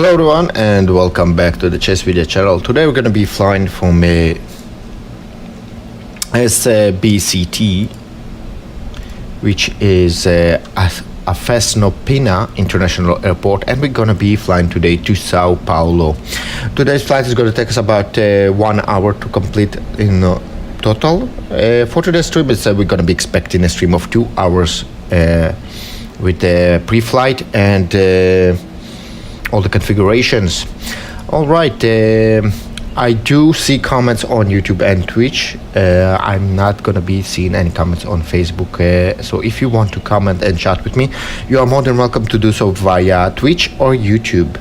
Hello everyone and welcome back to the Chess Video channel. Today we're going to be flying from a SBCT, which is Afonso Pena International Airport, and we're going to be flying today to São Paulo. Today's flight is going to take us about 1 hour to complete in total. For today's stream, we're going to be expecting a stream of 2 hours with the pre-flight and all the configurations. All right, I do see comments on YouTube and Twitch. I'm not gonna be seeing any comments on Facebook, so if you want to comment and chat with me, you are more than welcome to do so via Twitch or YouTube.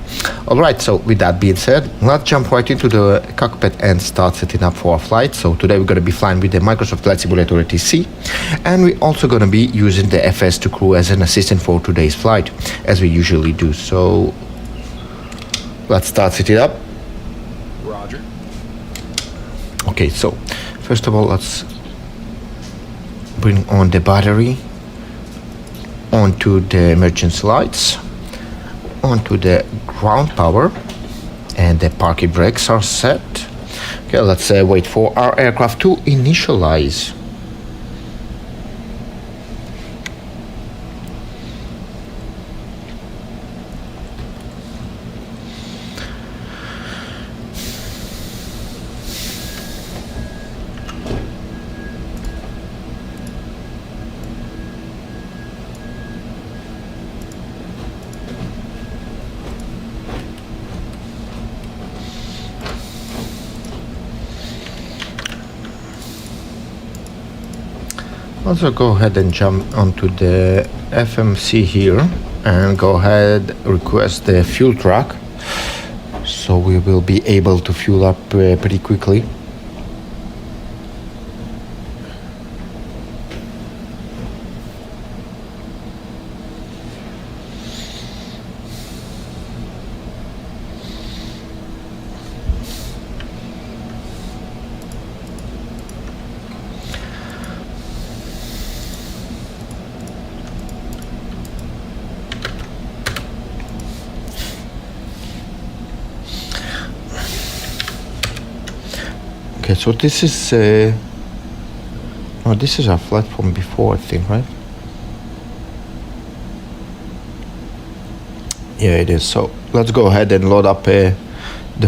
All right, so with that being said, let's jump right into the cockpit and start setting up for our flight. So today we're gonna be flying with the Microsoft Flight Simulator ATC, and we're also gonna be using the FS2 crew as an assistant for today's flight, as we usually do. So let's start setting up. Roger. Okay, so first of all, let's bring on the battery, onto the emergency lights, onto the ground power, and the parking brakes are set. Okay, let's wait for our aircraft to initialize. Also go ahead and jump onto the FMC here and go ahead request the fuel truck, so we will be able to fuel up pretty quickly. Okay, so this is this is our flight from before, I think, right? Yeah, it is. So let's go ahead and load up the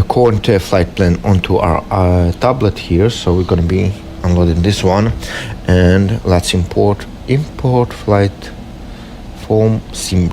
current flight plan onto our tablet here. So we're going to be unloading this one, and let's import flight from sim.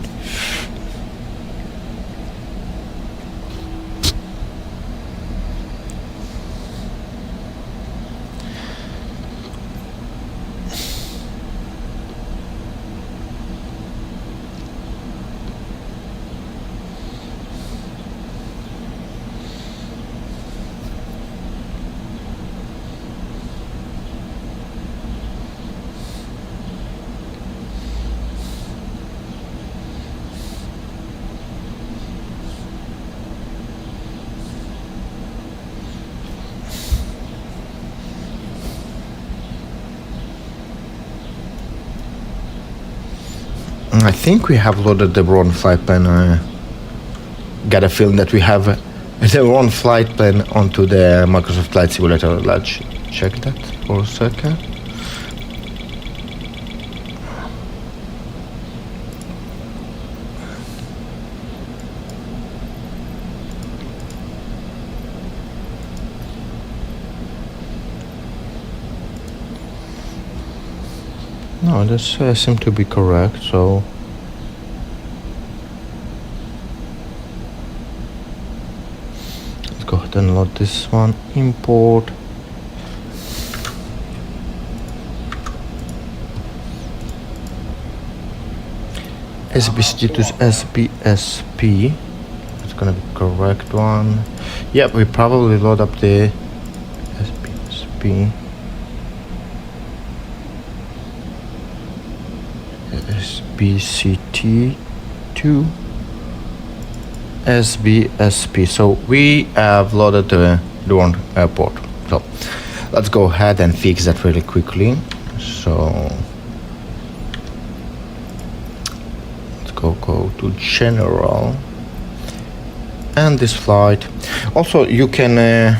I think we have loaded the wrong flight plan. Got a feeling that we have the wrong flight plan onto the Microsoft Flight Simulator. Let's check that for a second. No, this seems to be correct, so let's go ahead and load this one. Import. SBCT to SBSP. It's gonna be correct one. Yep, we probably load up the SBSP. SBCT to SBSP. So we have loaded the wrong airport. So let's go ahead and fix that really quickly. So let's go to general and this flight. Also, you can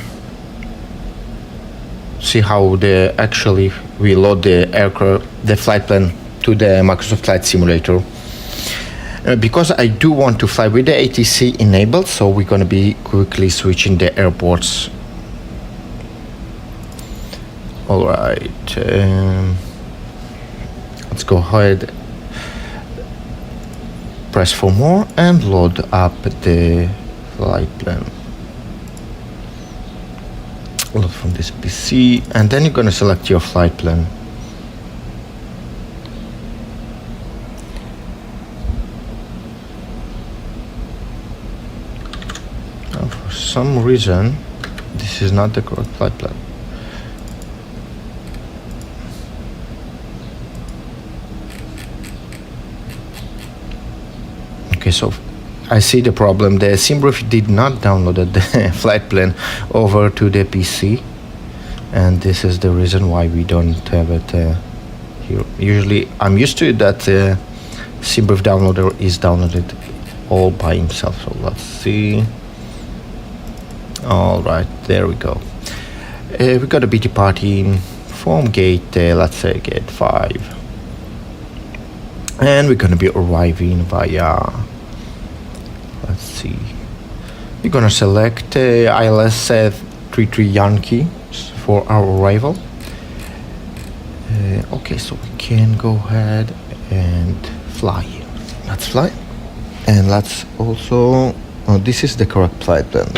see how we load the aircraft, the flight plan to the Microsoft Flight Simulator. Because I do want to fly with the ATC enabled, so we're gonna be quickly switching the airports. All right, let's go ahead, press for more, and load up the flight plan. Load from this PC, and then you're gonna select your flight plan. Now, for some reason, this is not the correct flight plan. Okay, so I see the problem. The SimBrief did not download the flight plan over to the PC, and this is the reason why we don't have it here. Usually, I'm used to it that SimBrief downloader is downloaded all by himself. So let's see. All right, there we go. We got a be departing from gate, let's say gate 5. And we're gonna be arriving via, let's see, we're gonna select ILS 33 Yankee for our arrival. Okay, so we can go ahead and fly. Let's fly. And let's also, this is the correct flight plan.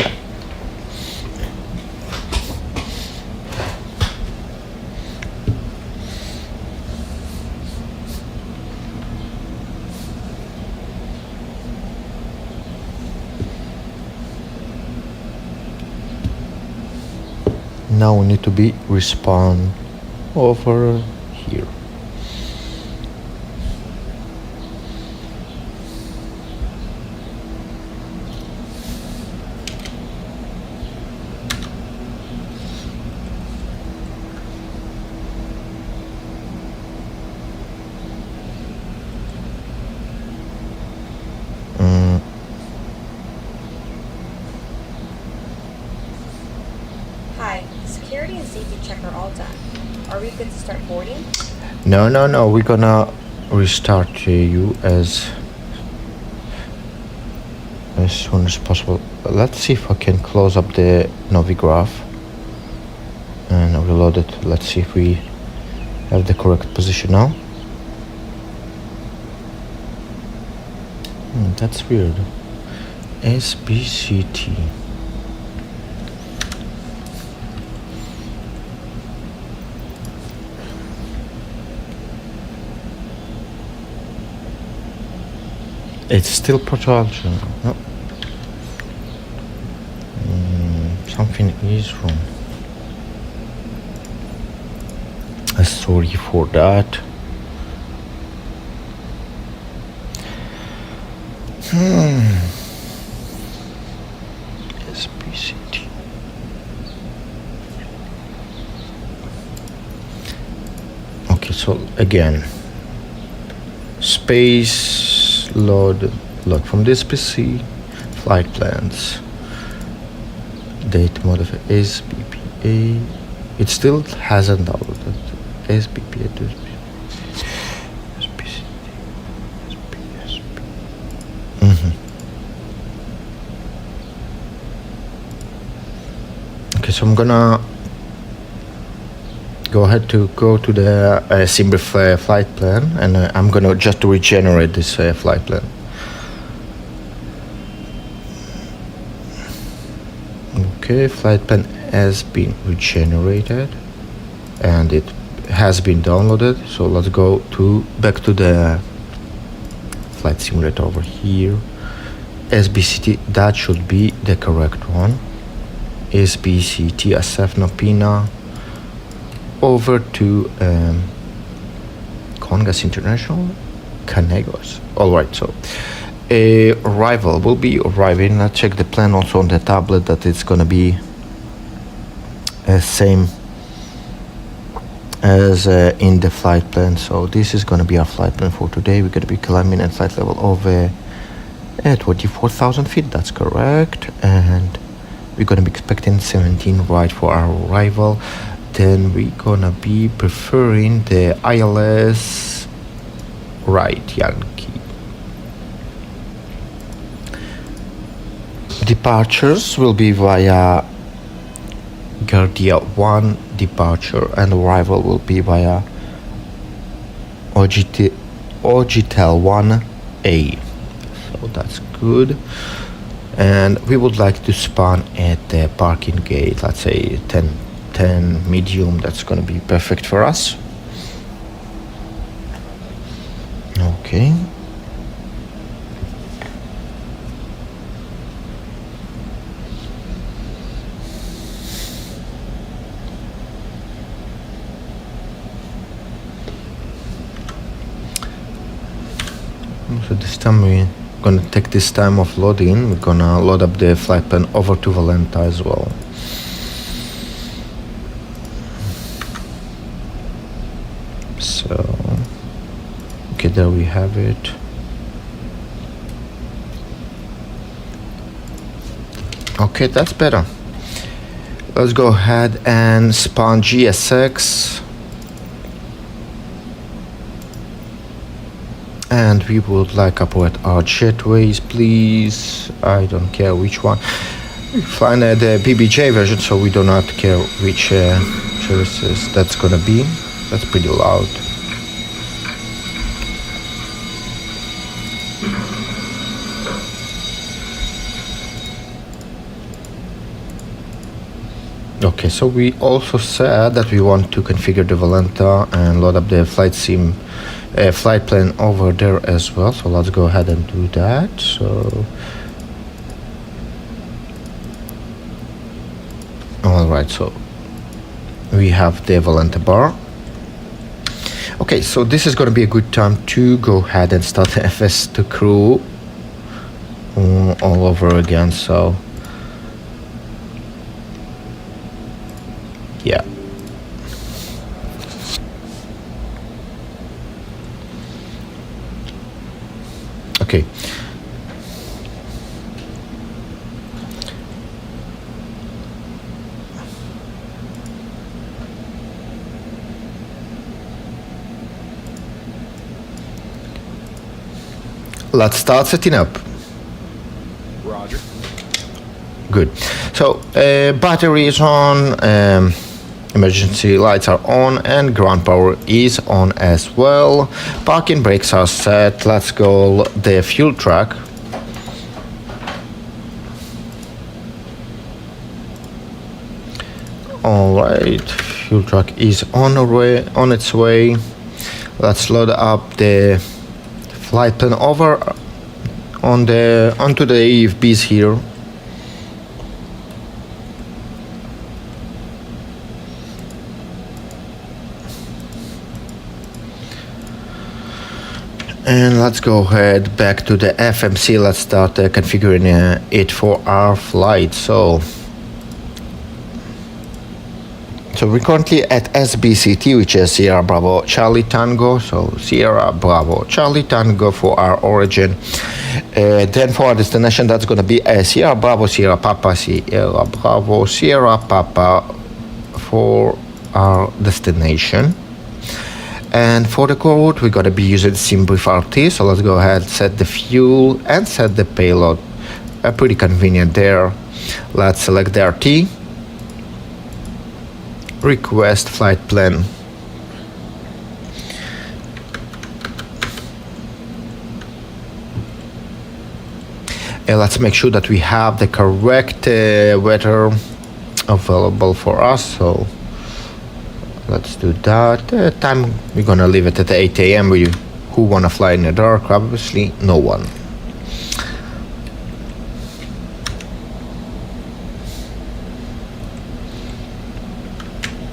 Now we need to be respawn over here. Hi, security and safety check are all done. Are we good to start boarding? No. We're gonna restart you as soon as possible. Let's see if I can close up the Novigraph and reload it. Let's see if we have the correct position now. That's weird. SBCT. It's still propulsion. No. Something is wrong. Sorry for that. SBCT. Okay, so again, space load from this PC, flight plans, date modify SBPA. It still hasn't downloaded SBPA to SBCT, SBSP. Okay, so I'm gonna go ahead to go to the SimBrief flight plan, and I'm gonna just regenerate this flight plan. Okay, flight plan has been regenerated and it has been downloaded. So let's go back to the flight simulator over here. SBCT, that should be the correct one. SBCT Afonso Pena over to Congonhas International Congonhas. All right, so arrival will be arriving. Let's check the plan also on the tablet that it's gonna be same as in the flight plan. So this is gonna be our flight plan for today. We're gonna be climbing at flight level of At 24,000 feet, that's correct. And we're gonna be expecting 17 right for our arrival. Then we're gonna be preferring the ILS right Yankee. Departures will be via Gardia 1 departure, and arrival will be via Ogitel 1A. So that's good. And we would like to spawn at the parking gate, let's say 10 medium. That's gonna be perfect for us. Okay. So this time we're gonna take this time of loading. We're gonna load up the flight plan over to Valenta as well. So, okay, there we have it. Okay, that's better. Let's go ahead and spawn GSX. And we would like to operate our jetways, please. I don't care which one. We fly the BBJ version, so we do not care which choices that's gonna be. That's pretty loud. Okay, so we also said that we want to configure the Valenta and load up the flight plan over there as well. So let's go ahead and do that. So, all right, so we have the Valenta bar. Okay, so this is going to be a good time to go ahead and start the FS2 crew all over again. So yeah. Okay. Let's start setting up. Roger. Good. So battery is on, emergency lights are on, and ground power is on as well. Parking brakes are set. Let's go the fuel truck. All right, fuel truck is on its way. Let's load up the flight plan over onto the AFBs here. And let's go ahead back to the FMC. Let's start configuring it for our flight. So we're currently at SBCT, which is Sierra Bravo Charlie Tango. So Sierra Bravo Charlie Tango for our origin. Then for our destination, that's going to be Sierra Bravo Sierra Papa Sierra Bravo Sierra Papa for our destination. And for the code, we're going to be using SimBrief RT. So let's go ahead, set the fuel and set the payload. Pretty convenient there. Let's select the RT. Request flight plan. And let's make sure that we have the correct weather available for us. So let's do that. Time we're gonna leave it at 8 a.m. Who wanna fly in the dark? Obviously, no one.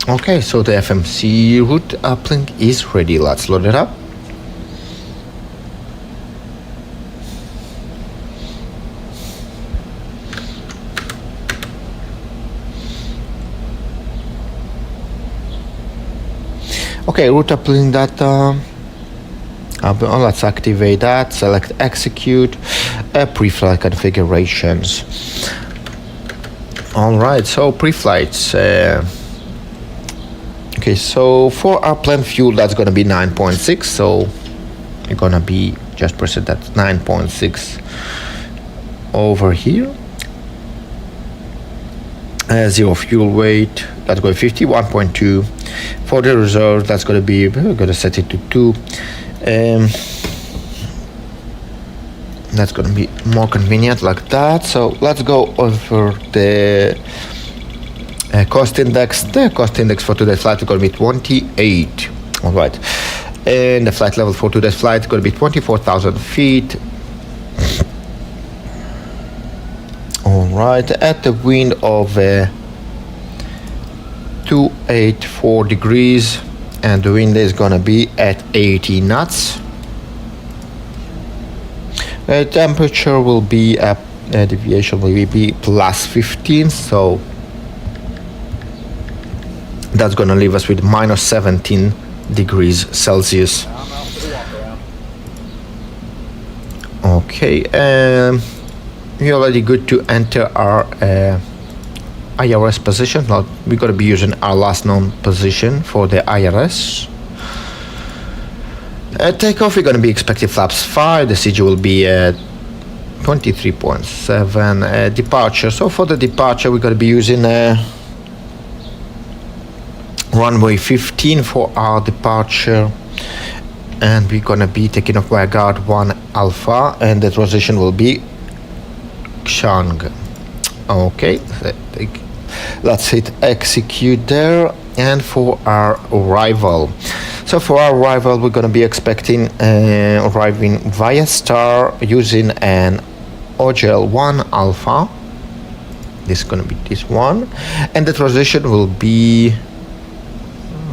Okay, so the FMC route uplink is ready. Let's load it up. Okay, route uplink data. Let's activate that. Select execute. pre-flight configurations. All right, so pre-flights. Okay, so for our planned fuel, that's going to be 9.6. So you're going to be just press it, that's 9.6 over here. Zero fuel weight, that's going to be 51.2. For the reserve, that's going to be, we're going to set it to 2. That's going to be more convenient like that. So let's go over the cost index. The cost index for today's flight is going to be 28. All right, and the flight level for today's flight is going to be 24,000 feet. All right, at the wind of 284 degrees, and the wind is going to be at 80 knots. The temperature will be deviation will be plus 15, so that's going to leave us with minus 17 degrees Celsius. I'm out for the walk around. Okay, we're already good to enter our IRS position. Now we're going to be using our last known position for the IRS. Takeoff, we're going to be expecting flaps 5. The CG will be 23.7. Departure, so for the departure, we're going to be using runway 15 for our departure. And we're going to be taking off by guard 1 Alpha, and the transition will be Chang. Okay, let's hit execute there. And for our arrival, so for our arrival, we're going to be expecting arriving via Star using an OGL 1 Alpha. This is going to be this one, and the transition will be,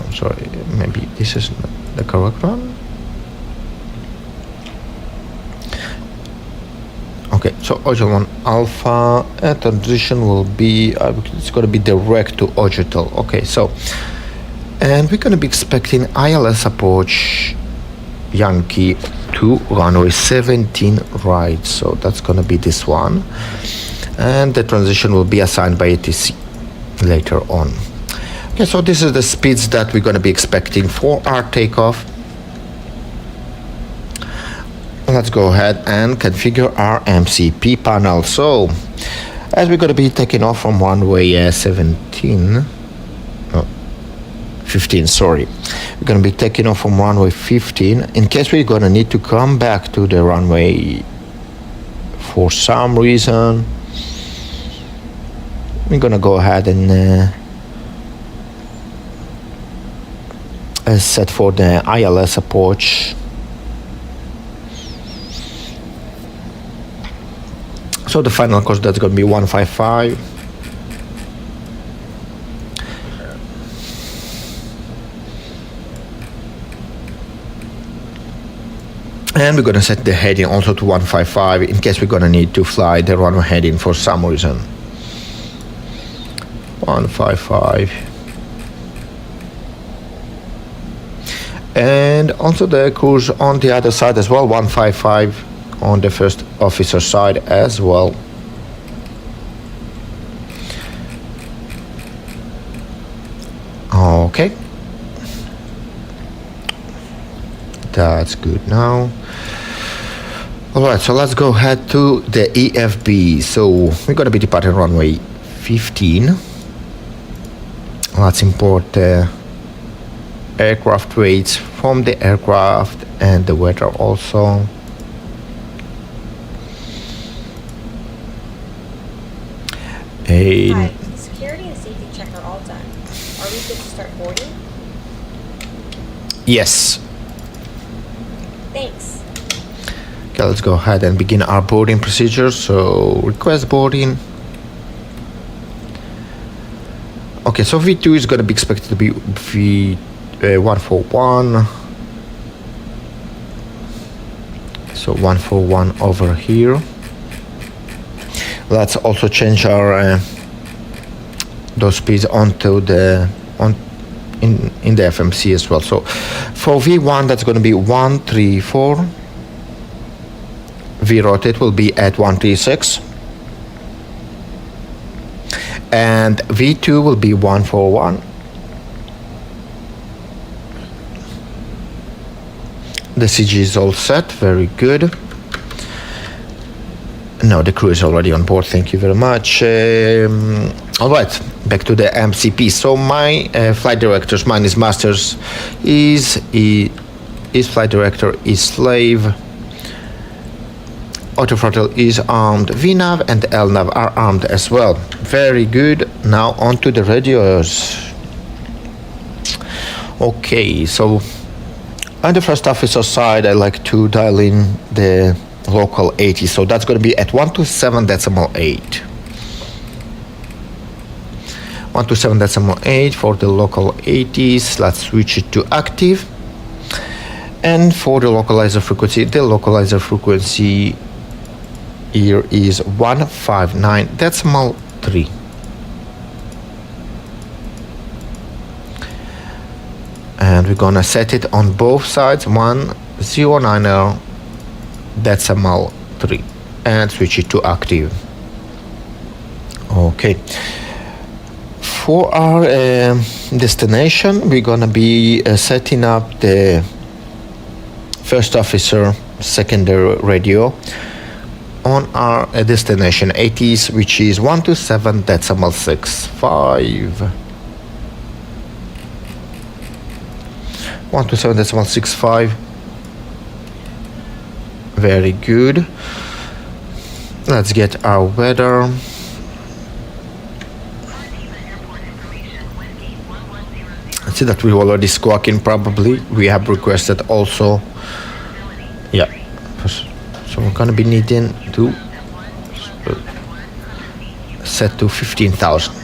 I'm sorry, maybe this is not the correct one. Okay, so OGL 1 Alpha, and transition will be, it's going to be direct to Ogital. Okay, so, and we're going to be expecting ILS approach Yankee to runway 17 right. So that's going to be this one. And the transition will be assigned by ATC later on. Okay, so this is the speeds that we're going to be expecting for our takeoff. Let's go ahead and configure our MCP panel. So as we're going to be taking off from runway 15, sorry, we're going to be taking off from runway 15. In case we're going to need to come back to the runway for some reason, we're going to go ahead and set for the ILS approach. So the final cost, that's going to be 155. And we're going to set the heading also to 155 in case we're going to need to fly the runway heading for some reason. 155. And also the cruise on the other side as well, 155 on the first officer side as well. Okay, that's good now. All right, so let's go ahead to the EFB. So we're going to be departing runway 15. Let's import the aircraft weights from the aircraft and the weather also. Hi, security and safety check are all done. Are we good to start boarding? Yes. Thanks. Okay, let's go ahead and begin our boarding procedure. So request boarding. Okay, so V2 is going to be expected to be V141. So 141 over here. Let's also change our those speeds onto the in the FMC as well. So for V1, that's going to be 134. V rotate will be at 136. And V2 will be 141. The CG is all set, very good. No, the crew is already on board, thank you very much. All right, back to the MCP. So my flight directors, mine is Masters, is flight director is Slave. Autothrottle is armed, VNAV and LNAV are armed as well. Very good, now on to the radios. Okay, so on the first officer side, I like to dial in the local 80, so that's going to be at 127.8. 127.8 for the local 80s. Let's switch it to active. And for the localizer frequency here is 159.3. And we're gonna set it on both sides, 109.3, and switch it to active. Okay. For our destination, we're gonna be setting up the first officer secondary radio on our destination 80s, which is 127.65. 127.65. Very good. Let's get our weather. I see that we already squawking probably. We have requested also. Yeah. So we're gonna be needing to set to 15,000.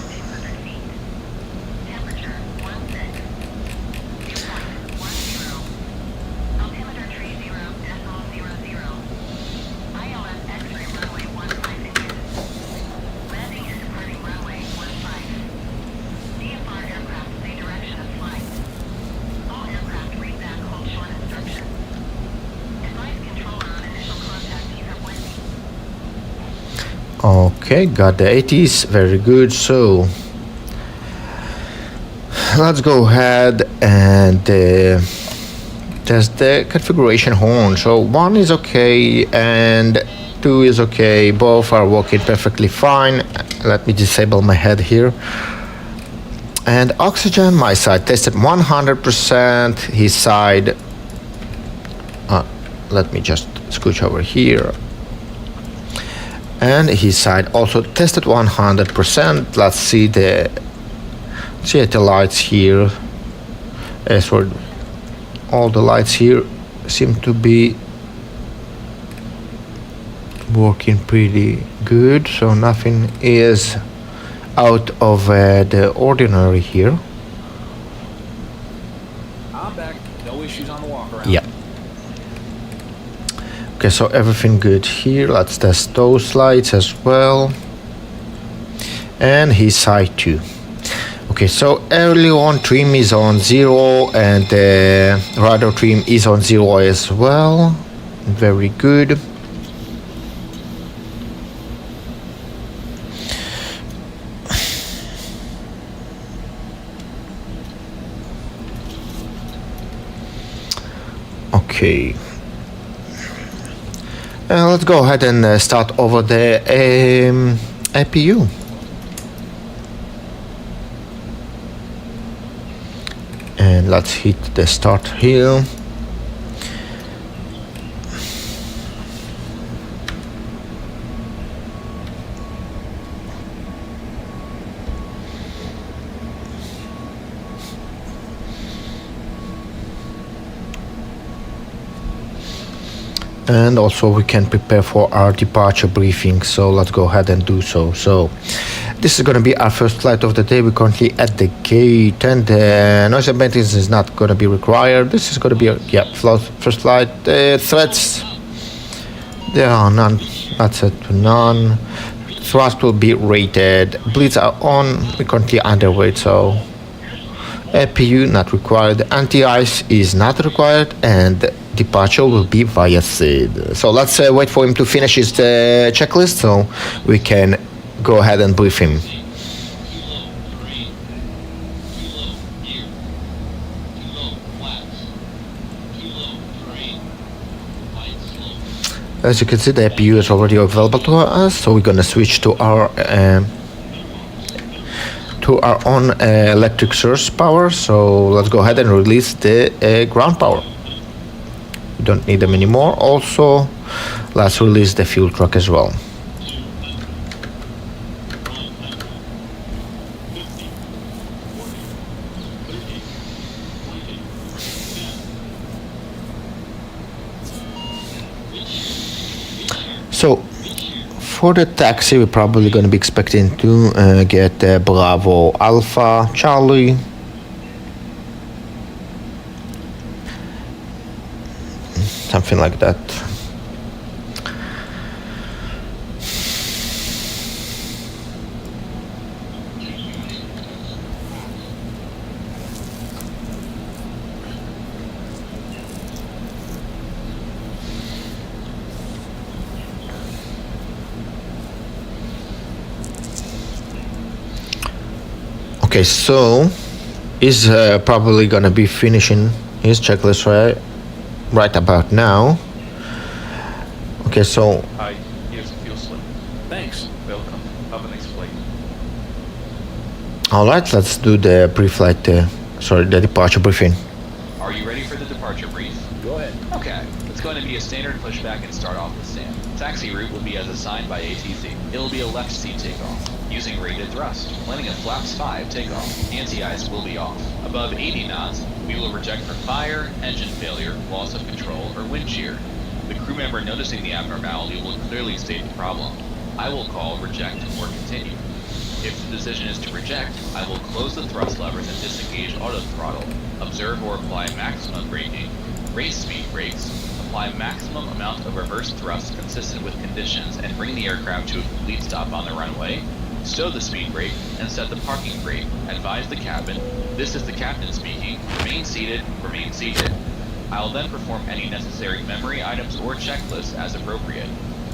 Okay, got the 80s, very good. So let's go ahead and test the configuration horn. So 1 is okay and 2 is okay, both are working perfectly fine. Let me disable my head here. And oxygen, my side tested 100%, his side, let me just scooch over here. And his side also tested 100%. Let's see the lights here. As for all the lights here seem to be working pretty good, so nothing is out of the ordinary here. I'm back. No issues on the walk around. Yeah. Okay, so everything good here. Let's test those lights as well. And his side too. Okay, so early on trim is on 0 and the radar trim is on 0 as well. Very good. Okay. Let's go ahead and start over the APU. And let's hit the start here. And also we can prepare for our departure briefing, so let's go ahead and do so. So this is going to be our first flight of the day. We're currently at the gate and noise abatement is not going to be required. This is going to be first flight. Threats, there are none. That's set to none. Thrust will be rated. Bleeds are on. We're currently underweight, so APU not required. Anti-ice is not required, and departure will be via SID. So let's wait for him to finish his checklist so we can go ahead and brief him. As you can see, the APU is already available to us, so we're gonna switch to our own electric source power. So let's go ahead and release the ground power. We don't need them anymore. Also, let's release the fuel truck as well. So, for the taxi, we're probably going to be expecting to get Bravo Alpha Charlie. Something like that. Okay, so he's probably gonna be finishing his checklist right about now. Okay, so Hi, here's a fuel slip. Thanks. Welcome. Have a nice flight. all right, let's do the pre-flight. The departure briefing. Are you ready for the departure brief? Go ahead. Okay. It's going to be a standard pushback and start off with SAM. Taxi route will be as assigned by ATC. It'll be a left seat takeoff, using rated thrust. Landing at flaps 5 takeoff. Anti-ice will be off. Above 80 knots, we will reject for fire, engine failure, loss of control, or wind shear. The crew member noticing the abnormality will clearly state the problem. I will call reject or continue. If the decision is to reject, I will close the thrust levers and disengage auto throttle. Observe or apply maximum braking. Race speed brakes. Apply maximum amount of reverse thrust consistent with conditions and bring the aircraft to a complete stop on the runway. Stow the speed brake and set the parking brake. Advise the cabin. This is the captain speaking. Remain seated. Remain seated. I will then perform any necessary memory items or checklists as appropriate.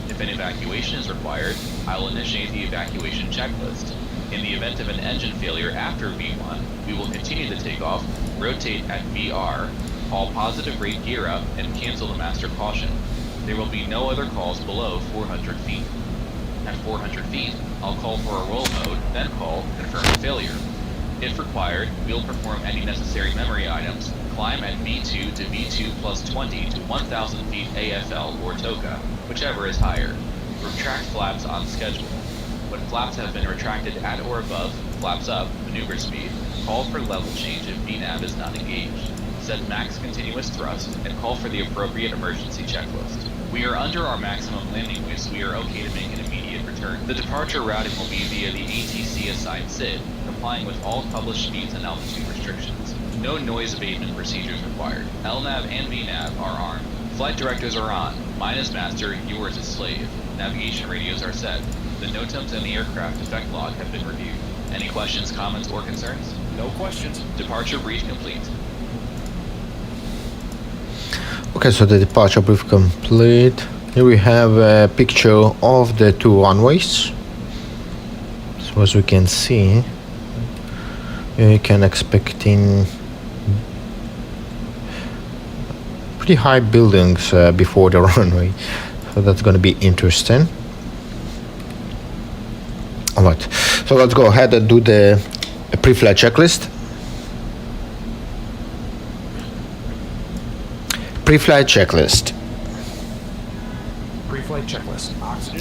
If an evacuation is required, I will initiate the evacuation checklist. In the event of an engine failure after V1, we will continue the takeoff, rotate at VR, all positive rate gear up, and cancel the master caution. There will be no other calls below 400 feet. At 400 feet, I'll call for a roll mode, then call confirm failure. If required, we'll perform any necessary memory items, climb at V2 to V2 plus 20 to 1,000 feet AFL or TOCA, whichever is higher. Retract flaps on schedule. When flaps have been retracted at or above, flaps up, maneuver speed, call for level change if VNAV is not engaged. Set max continuous thrust, and call for the appropriate emergency checklist. We are under our maximum landing weight, so we are okay to make an immediate return. The departure routing will be via the ATC assigned SID, complying with all published speeds and altitude restrictions. No noise abatement procedures required. LNAV and VNAV are armed. Flight directors are on. Mine is master, yours is slave. Navigation radios are set. The NOTAMs and the aircraft effect log have been reviewed. Any questions, comments, or concerns? No questions. Departure brief complete. Okay, so the departure brief complete. Here we have a picture of the two runways. So as we can see, you can expecting pretty high buildings before the runway. So that's going to be interesting. Alright, so let's go ahead and do the pre-flight checklist. Pre-flight checklist. Pre-flight checklist. Oxygen.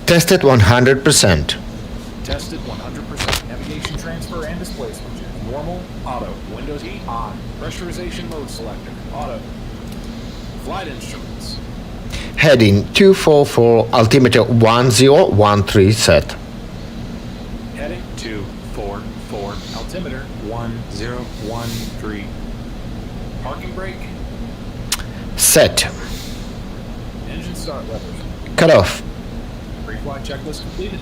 Tested 100%. Tested 100%. Navigation transfer and display switches. Normal. Auto. Windows heat. On. Pressurization mode selector. Auto. Flight instruments. Heading 244, altimeter 1013 set. Heading 244. Altimeter 1013. Parking brake. Set. Engine start levers. Cut off. Pre-flight checklist completed.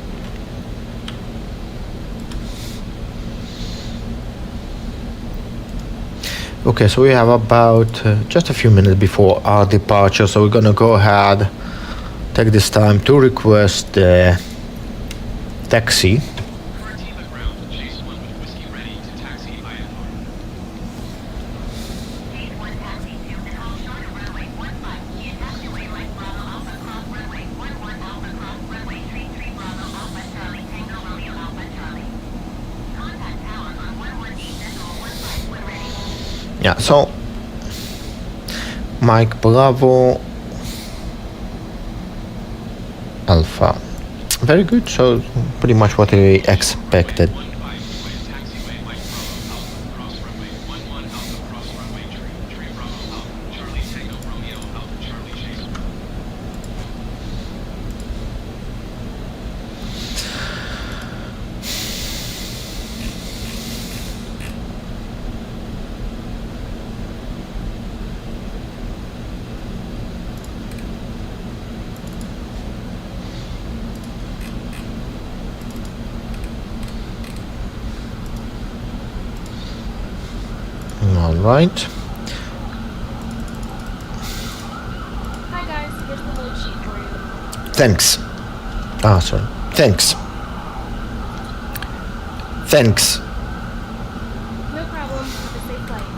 Okay, so we have about just a few minutes before our departure, so we're gonna go ahead, take this time to request the taxi. Curitiba ground, chase 1 with whiskey ready to taxi IFR. Chase 1 taxi to and hold short of runway 15. You taxiway like Bravo Alpha cross runway 11 Alpha cross runway 33 Bravo Alpha Charlie Tango Romeo Alpha Charlie. Contact tower on 118 decimal 15 when ready. Yeah, so Mike Bravo Alpha. Very good, so pretty much what we expected. 15 taxiway Mike Bravo Alpha cross runway 11 Alpha cross runway 33 Bravo Alpha Charlie Tango Romeo Alpha Charlie chase. All right. Hi guys, here's the load sheet for you. Thanks. Sorry. Thanks. Thanks. No problem. Have a safe flight.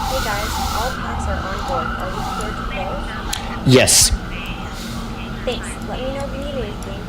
Hey guys, all packs are on board. Are we clear to close? Yes. Thanks. Let me know if you need anything.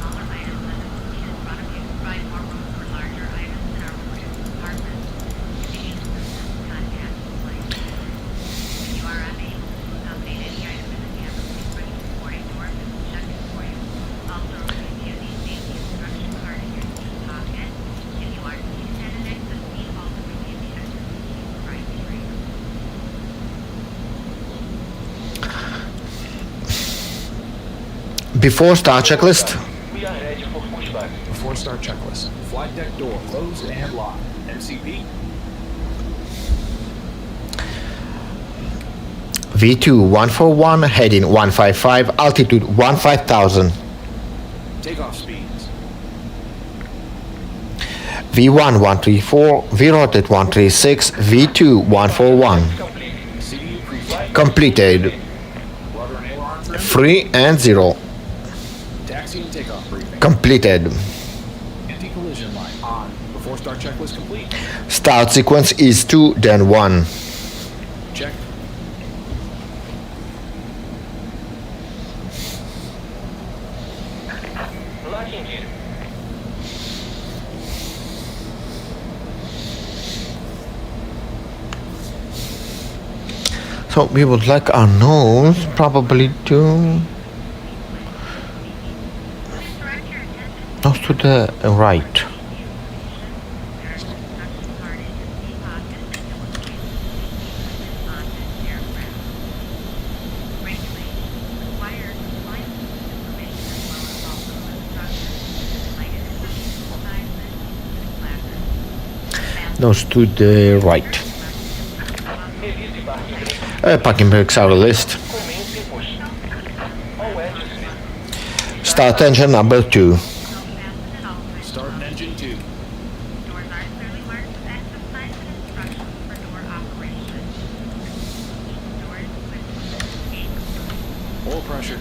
Before start checklist. Before start checklist. Flight deck door closed and locked. MCP. V2 141, heading 155, altitude 15,000. Takeoff speeds. V1 134, VROTATE 136, V2 141. CDU pre-flight. Completed. Rudder and ailerons ready. 3 and 0. Taxi and takeoff briefing. Completed. Anti-collision light on. Before start checklist complete. Start sequence is 2, then 1. Check. So we would like our nose probably to nose to the right. Nose to the right. Parking brakes are released. Start engine number 2. Start engine 2. Doors are clearly marked with access signs and instructions for door operation. Each door is equipped with gate. Oil pressure.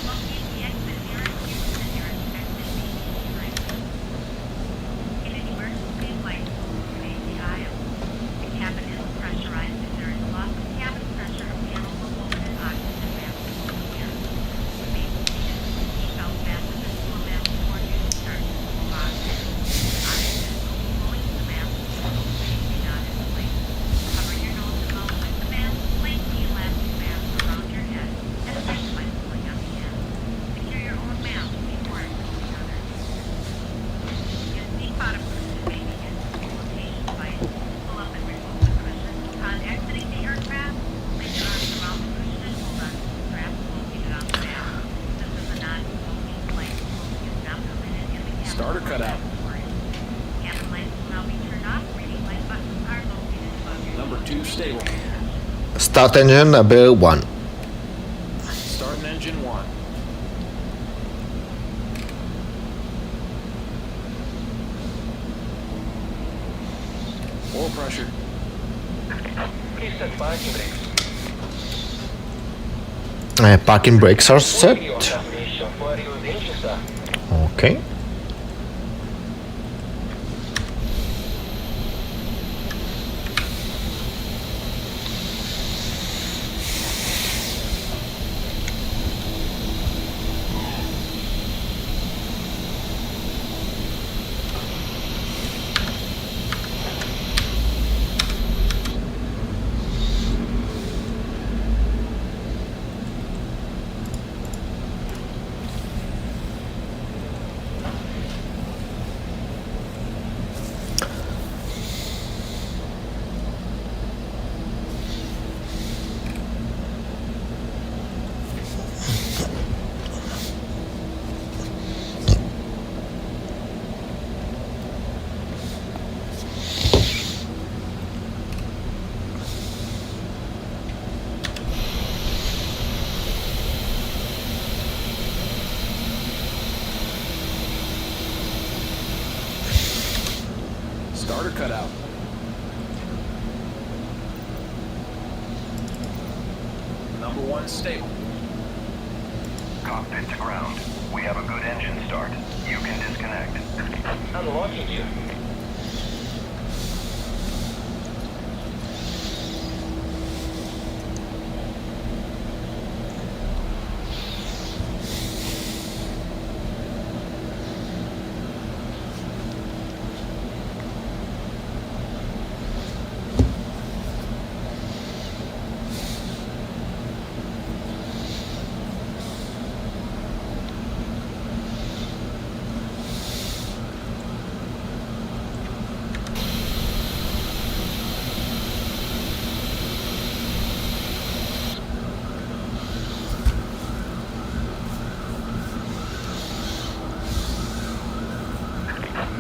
Locate the exit nearest you to the nearest exit being right. In an emergency flight, remain the aisle. The cabin is pressurized if there is loss of cabin pressure of panel will open and oxygen mask will appear. Remain seated. Seatbelt fastened into a mask before you start to pull on. Oxygen will be flowing to the mask and safety on its place. Cover your nose and mouth with the mask. Place the elastic mask around your head and assist by pulling on the end. Secure your own mask before including others. Use seat bottom cushion may begin rotation device. Pull up and remove the cushion. On exiting the aircraft, place your arms around the cushion and hold on to the straps located on the mask. This is a non-smoking flight. Smoking is not permitted in the cabin. Starter cutout. Cabin lights will now be turned off. Reading light buttons are located above your Number 2 stable. Start engine number 1. Starting engine 1. Oil pressure. Please set parking brakes. Parking brakes are set. Confirmation for your engine start. Okay. Starter cutout. Number 1 stable. Cockpit to ground. We have a good engine start. You can disconnect. Unlocking you.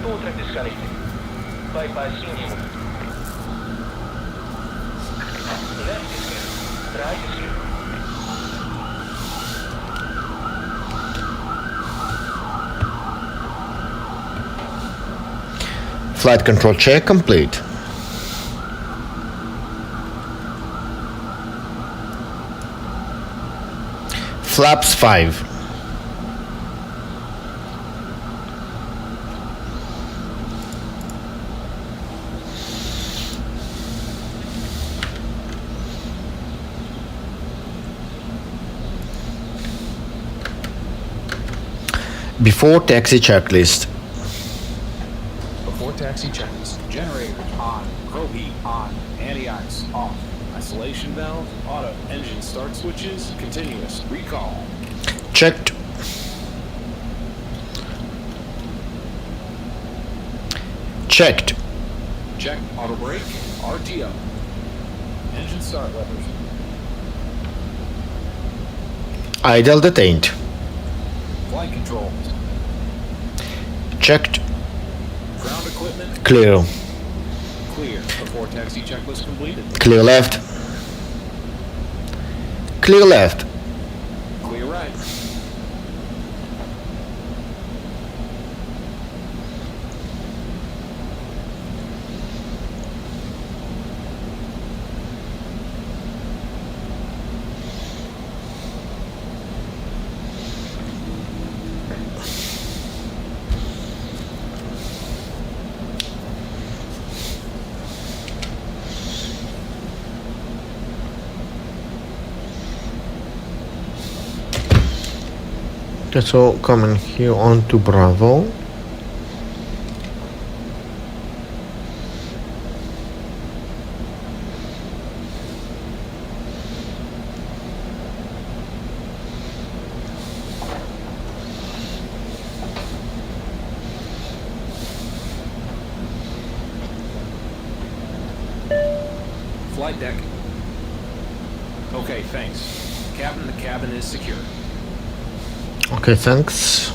Full track disconnected. Bypass minimum. Left is clear. Right is clear. Flight control check complete. Flaps 5. Before taxi checklist. Before taxi checklist. Generator on. Crow heat on. Anti-ice off. Isolation valve. Auto. Engine start switches. Continuous. Recall. Checked. Checked. Check. Auto brake. RTO. Engine start levers. Idle detained. Flight controls. Checked. Ground equipment. Clear. Clear. Before taxi checklist completed. Clear left. Clear left. Clear right. Okay, so coming here on to Bravo. Flight deck. Okay, thanks. Captain, the cabin is secure. Okay, thanks.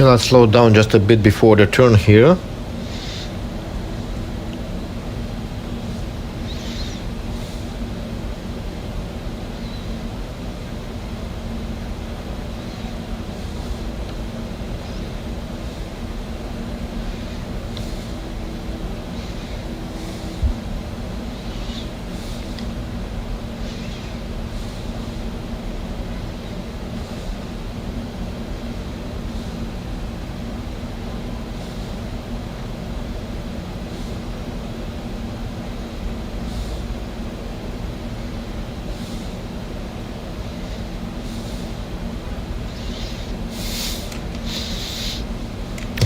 Okay, let's slow down just a bit before the turn here.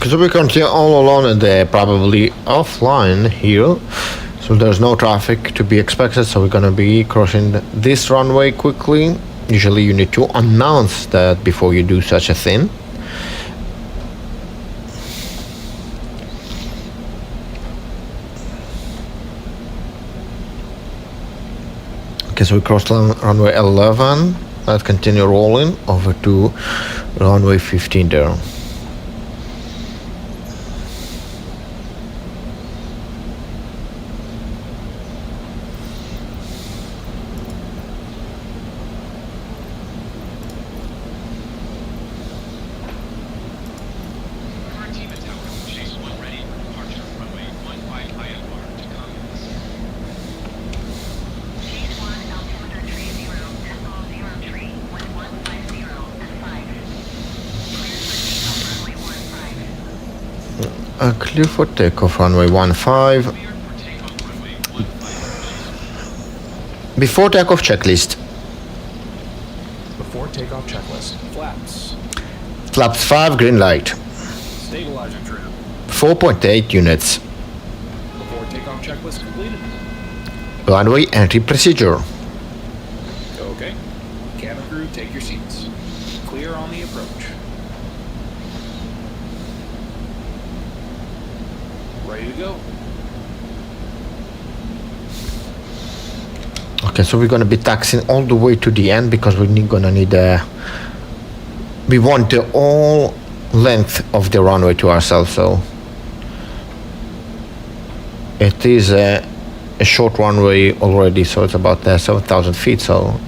So we continue all along the probably offline here, so there's no traffic to be expected, so we're gonna be crossing this runway quickly. Usually you need to announce that before you do such a thing. Okay, so we crossed runway 11. Let's continue rolling over to runway 15 there. Curitiba Tower, chase 1 ready for departure, runway 15 IFR to Congonhas. Chase 1, altimeter 30, decimal 0 tree, 1150 at 5. Clear for takeoff, runway 15. Clear for takeoff runway 15. Cleared for takeoff, runway 15. Before takeoff checklist. Before takeoff checklist. Flaps. Flaps 5 green light. Stabilizer trim. 4.8 units. Before takeoff checklist completed. Runway entry procedure. Okay. Cabin crew, take your seats. Clear on the approach. Ready to go. Okay, so we're gonna be taxiing all the way to the end because we're gonna need we want the whole length of the runway to ourselves, so it is a short runway already, so it's about 7,000 feet, so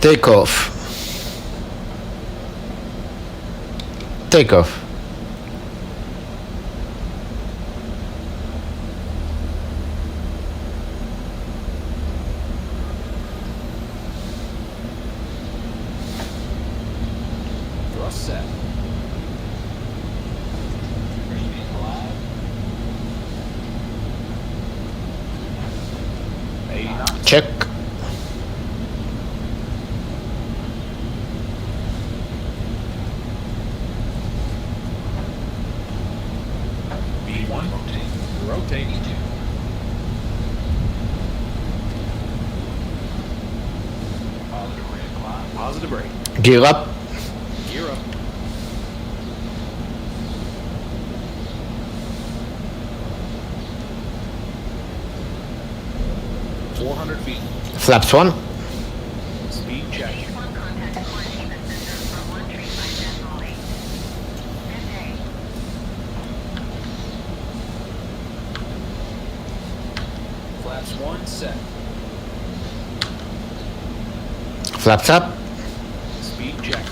takeoff. Takeoff. Thrust set. Check. B1. Rotate. Positive rate. Gear up. Gear up. feet. Flaps 1. Speed check. Phase 1 contact quarantine system from 135 decimal 8. Midday. Flaps 1 set. Flaps up. Speed check.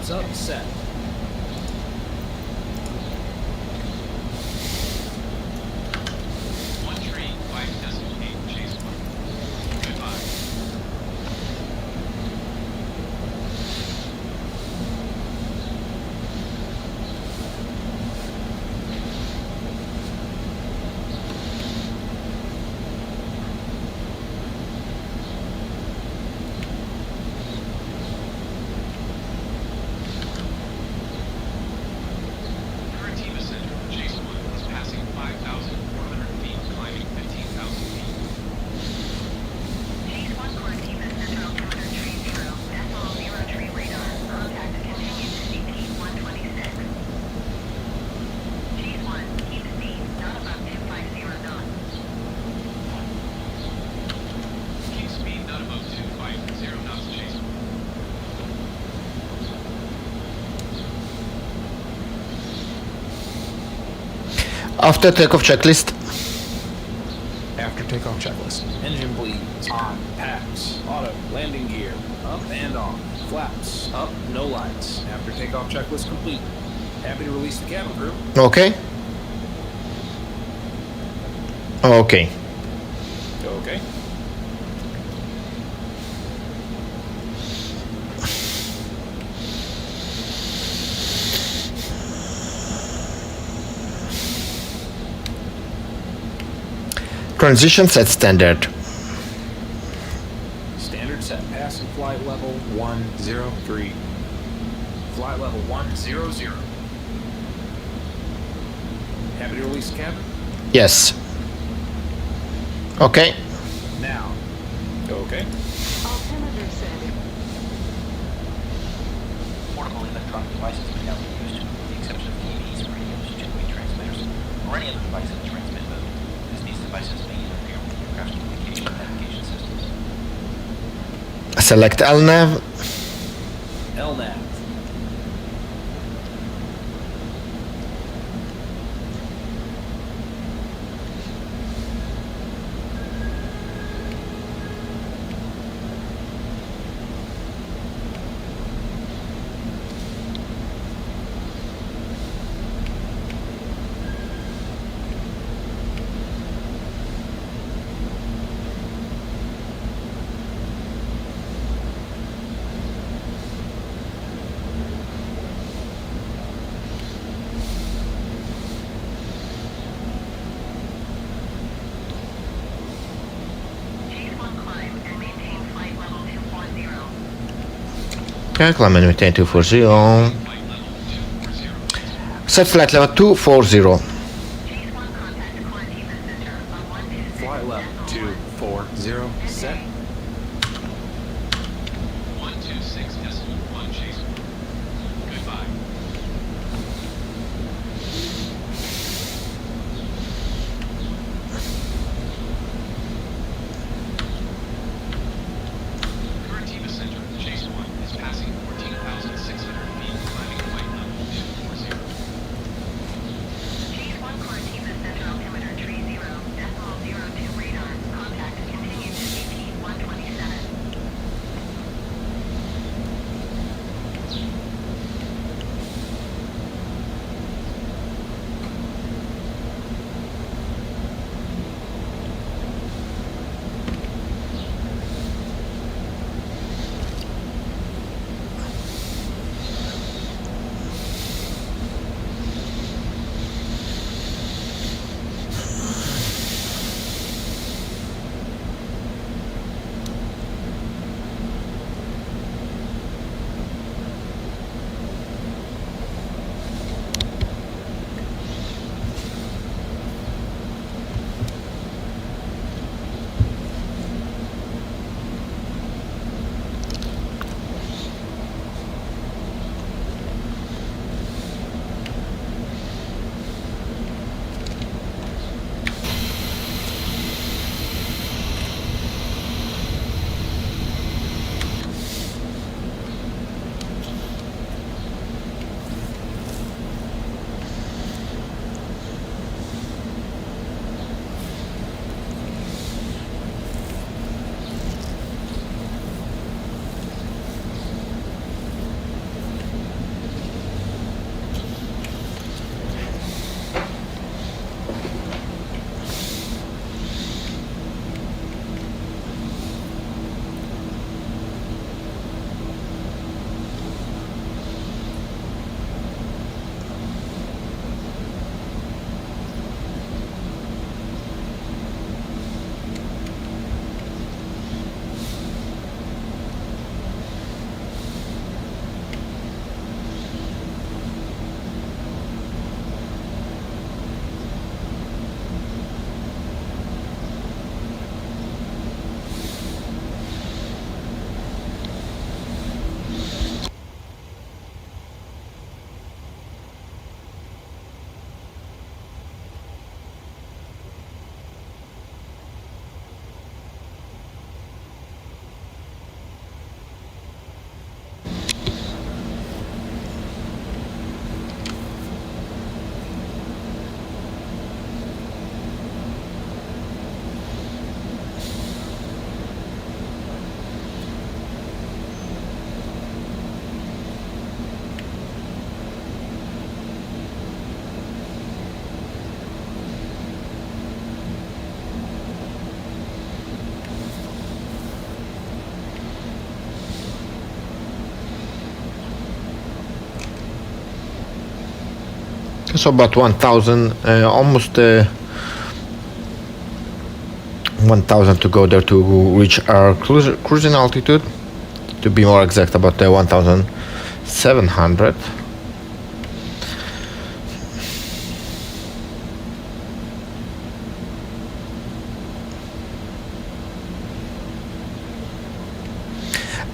Flaps up, set. One tree, 5.8, chase 1. Goodbye. Curitiba Center, chase 1 is passing 5,400 feet, climbing 15,000 feet. Chase 1 Curitiba Center altimeter tree 0, decimal 0 tree radar. Contact continues to CP 126. Chase 1, keep speed, not above 250 knots. Keep speed not above 250 knots, chase 1. After takeoff checklist. After takeoff checklist. Engine bleeds. On. Packs. Auto. Landing gear. Up and on. Flaps. Up. No lights. After takeoff checklist complete. Happy to release the cabin crew. Okay. Okay. Okay. Transition set standard. Standard set. Passing flight level 103. Flight level 100. Happy to release the cabin? Yes. Okay. Now. Okay. Altimeter setting. Portable electronic devices may now be used, with the exception of TVs, radios, two-way transmitters, or any other device in transmit mode, as these devices may interfere with the aircraft's communication and navigation systems. Select LNAV. LNAV. Chase 1 climb and maintain flight level 240. Okay, climb and maintain 240. Flight level 240. Set flight level 240. Chase 1 contact Curitiba Center on 126. Flight level 240. Set. 126.1, chase 1. Goodbye. Curitiba Center, chase 1 is passing 14,600 feet, climbing flight level 240. Chase 1 Curitiba Center altimeter tree 0, decimal 02 radar. Contact continues to CP 126. So about 1,000, almost 1,000 to go there to reach our cruising altitude. To be more exact, about 1,700.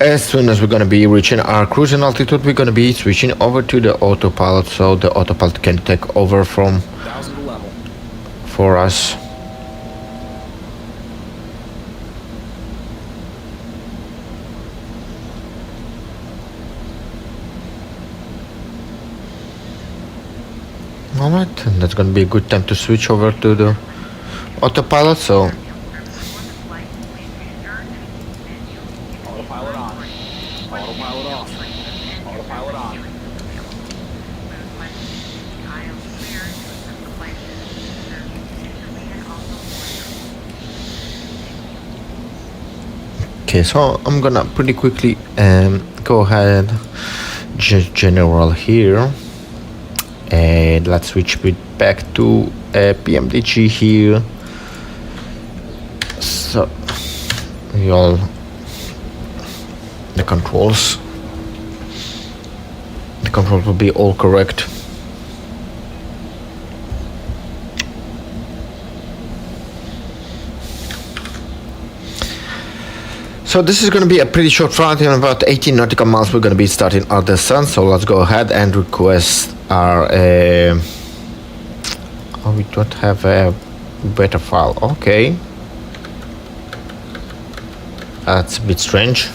As soon as we're going to be reaching our cruising altitude, we're going to be switching over to the autopilot, so the autopilot can take over from 1,000 level. for us. Alright, and that's going to be a good time to switch over to the autopilot, so Autopilot on. Autopilot off. Autopilot on. okay, so I'm gonna pretty quickly go ahead general here, and let's switch it back to PMDG here. So all the controls will be all correct. So this is going to be a pretty short flight. In about 18 nautical miles we're going to be starting our descent, so let's go ahead and request our oh, we don't have a beta file. Okay, that's a bit strange.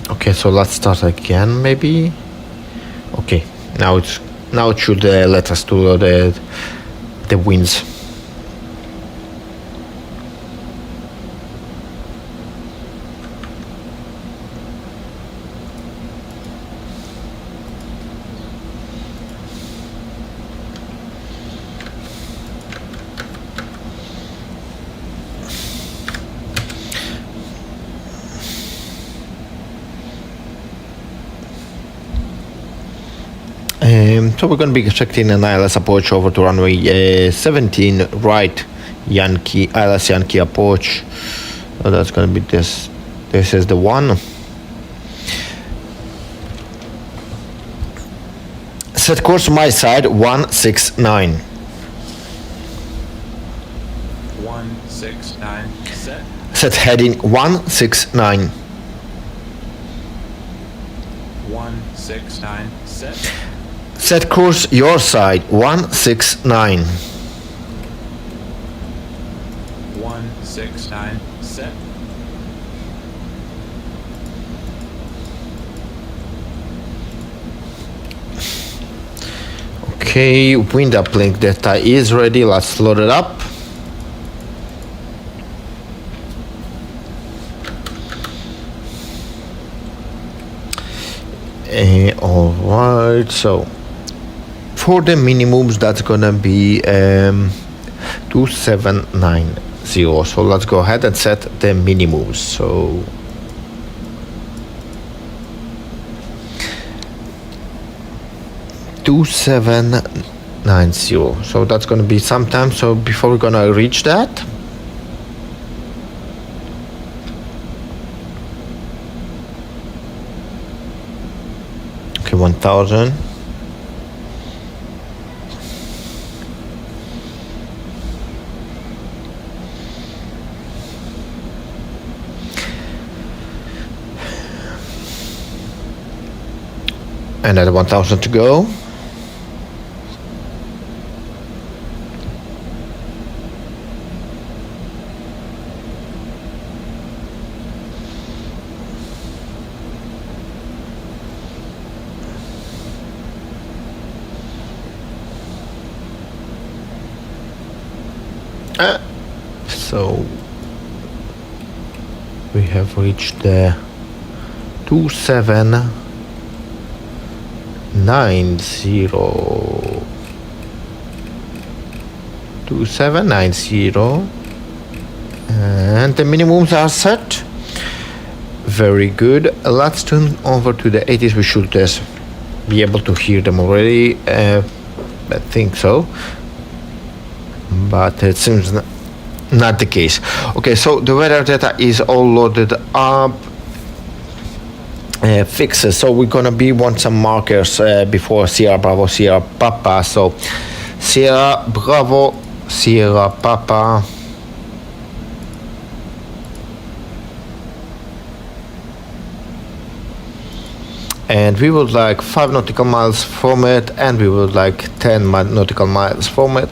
Okay, so let's start again maybe. Okay, now it should let us to the winds. So we're going to be expecting an ILS approach over to runway 17 right, Yankee ILS Yankee approach. So that's going to be this. This is the one. Set course my side 169. 169. Set. Set heading 169. 169. Set. Set course your side 169. 169. Set. Okay, wind uplink data is ready. Let's load it up. Alright, so for the minimums that's gonna be 2790. So let's go ahead and set the minimums. So $2790. So that's gonna be sometime. So before we're gonna reach that, okay, 1000. Another 1000 to go. So we have reached the 2790. 2790. And the minimums are set. Very good. Let's turn over to the 80s. We should just be able to hear them already. I think so. But it seems not the case. Okay, so the weather data is all loaded up. Fixes. So we're gonna want some markers before Sierra Bravo, Sierra Papa. So Sierra Bravo, Sierra Papa. And we would like 5 nautical miles from it, and we would like 10 nautical miles from it,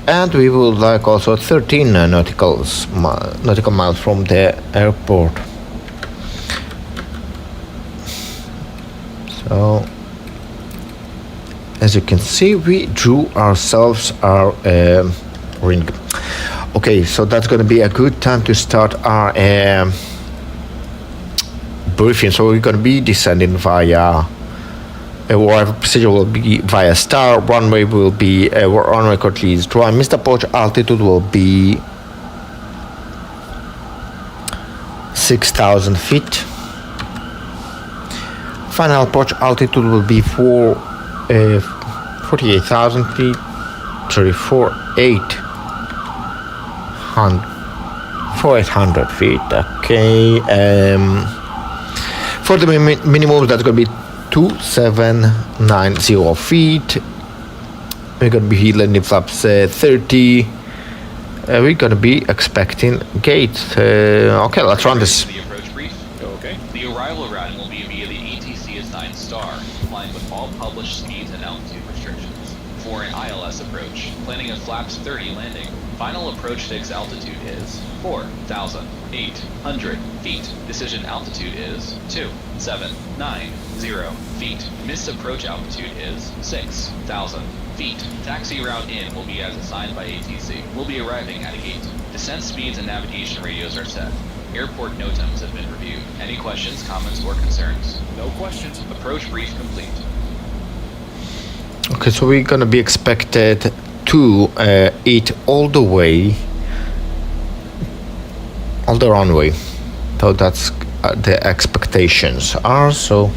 and we would like also 13 nautical miles from the airport. So as you can see, we drew ourselves our ring. Okay, so that's going to be a good time to start our briefing. So we're going to be descending via whatever procedure will be via star. Runway will be runway currently is dry. Missed approach altitude will be 6,000 feet. Final approach altitude will be 48,000 feet. Sorry, 4,800 feet. Okay. For the minimum, that's going to be 2,790 feet. We're going to be landing flaps 30. We're going to be expecting gate. Okay, let's run this. The approach brief. Okay. The arrival routing will be via the ATC assigned star, flying with all published speeds and altitude restrictions. For an ILS approach, planning a flaps 30 landing. Final approach fix altitude is 4,800 feet. Decision altitude is 2,790 feet. Missed approach altitude is 6,000 feet. Taxi route in will be as assigned by ATC. We'll be arriving at a gate. Descent speeds and navigation radios are set. Airport NOTAMs have been reviewed. Any questions, comments, or concerns? No questions. Approach brief complete. Okay, so we're going to be expected to eat all the way, all the runway. So that's the expectations are. So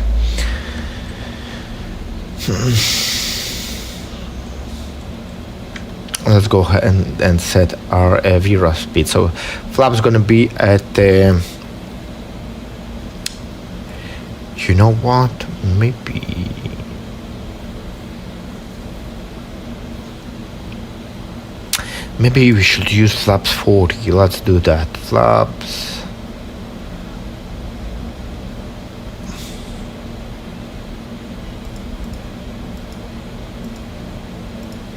let's go ahead and set our VRAF speed. So flap's going to be at the, you know what, maybe we should use flaps 40. Let's do that. Flaps.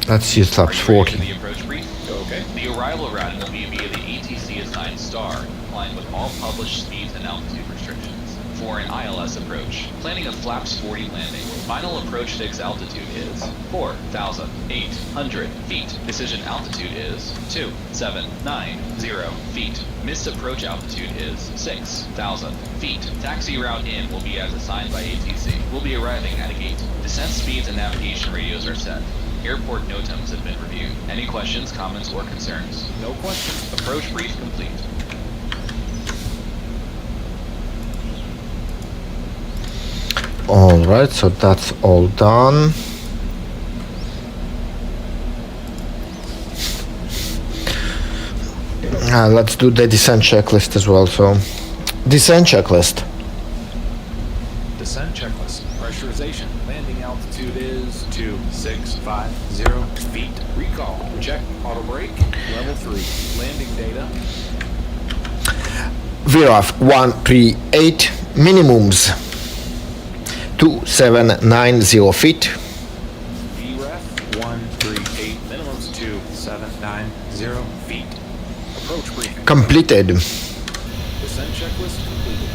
Let's use flaps 40. The approach brief. Okay. The arrival routing will be via the ATC assigned star, flying with all published speeds and altitude restrictions. For an ILS approach, planning a flaps 40 landing. Final approach fix altitude is 4,800 feet. Decision altitude is 2,790 feet. Missed approach altitude is 6,000 feet. Taxi route in will be as assigned by ATC. We'll be arriving at a gate. Descent speeds and navigation radios are set. Airport NOTAMs have been reviewed. Any questions, comments, or concerns? No questions. Approach brief complete. Alright, so that's all done. Let's do the descent checklist as well. So, descent checklist. Descent checklist. Pressurization. Landing altitude is 2,650 feet. Recall. Check. Auto brake. Level 3. Landing data. VRAF 138 minimums 2,790 feet. VREF 138 minimums 2,790 feet. Approach briefing. Completed. Descent checklist completed.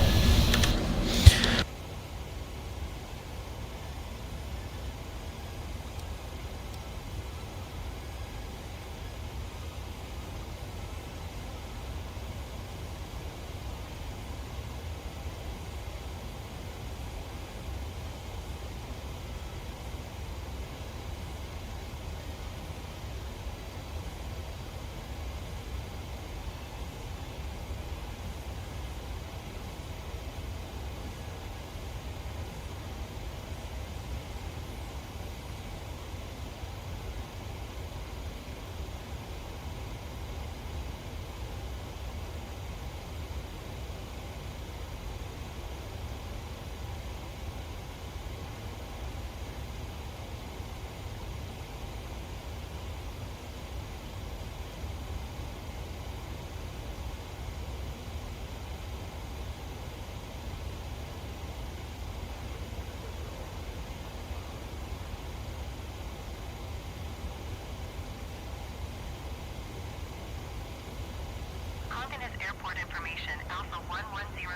Alpha 1100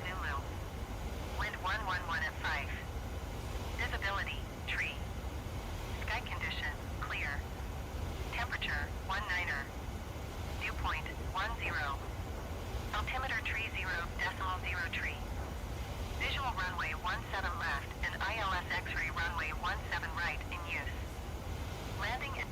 Zulu. Wind 111 at 5. Visibility, tree. Sky condition, clear. Temperature, 19er. Dew point, 10. Altimeter tree 0.0 tree. Visual runway 17 left and ILS X-ray runway 17 right in use. Landing at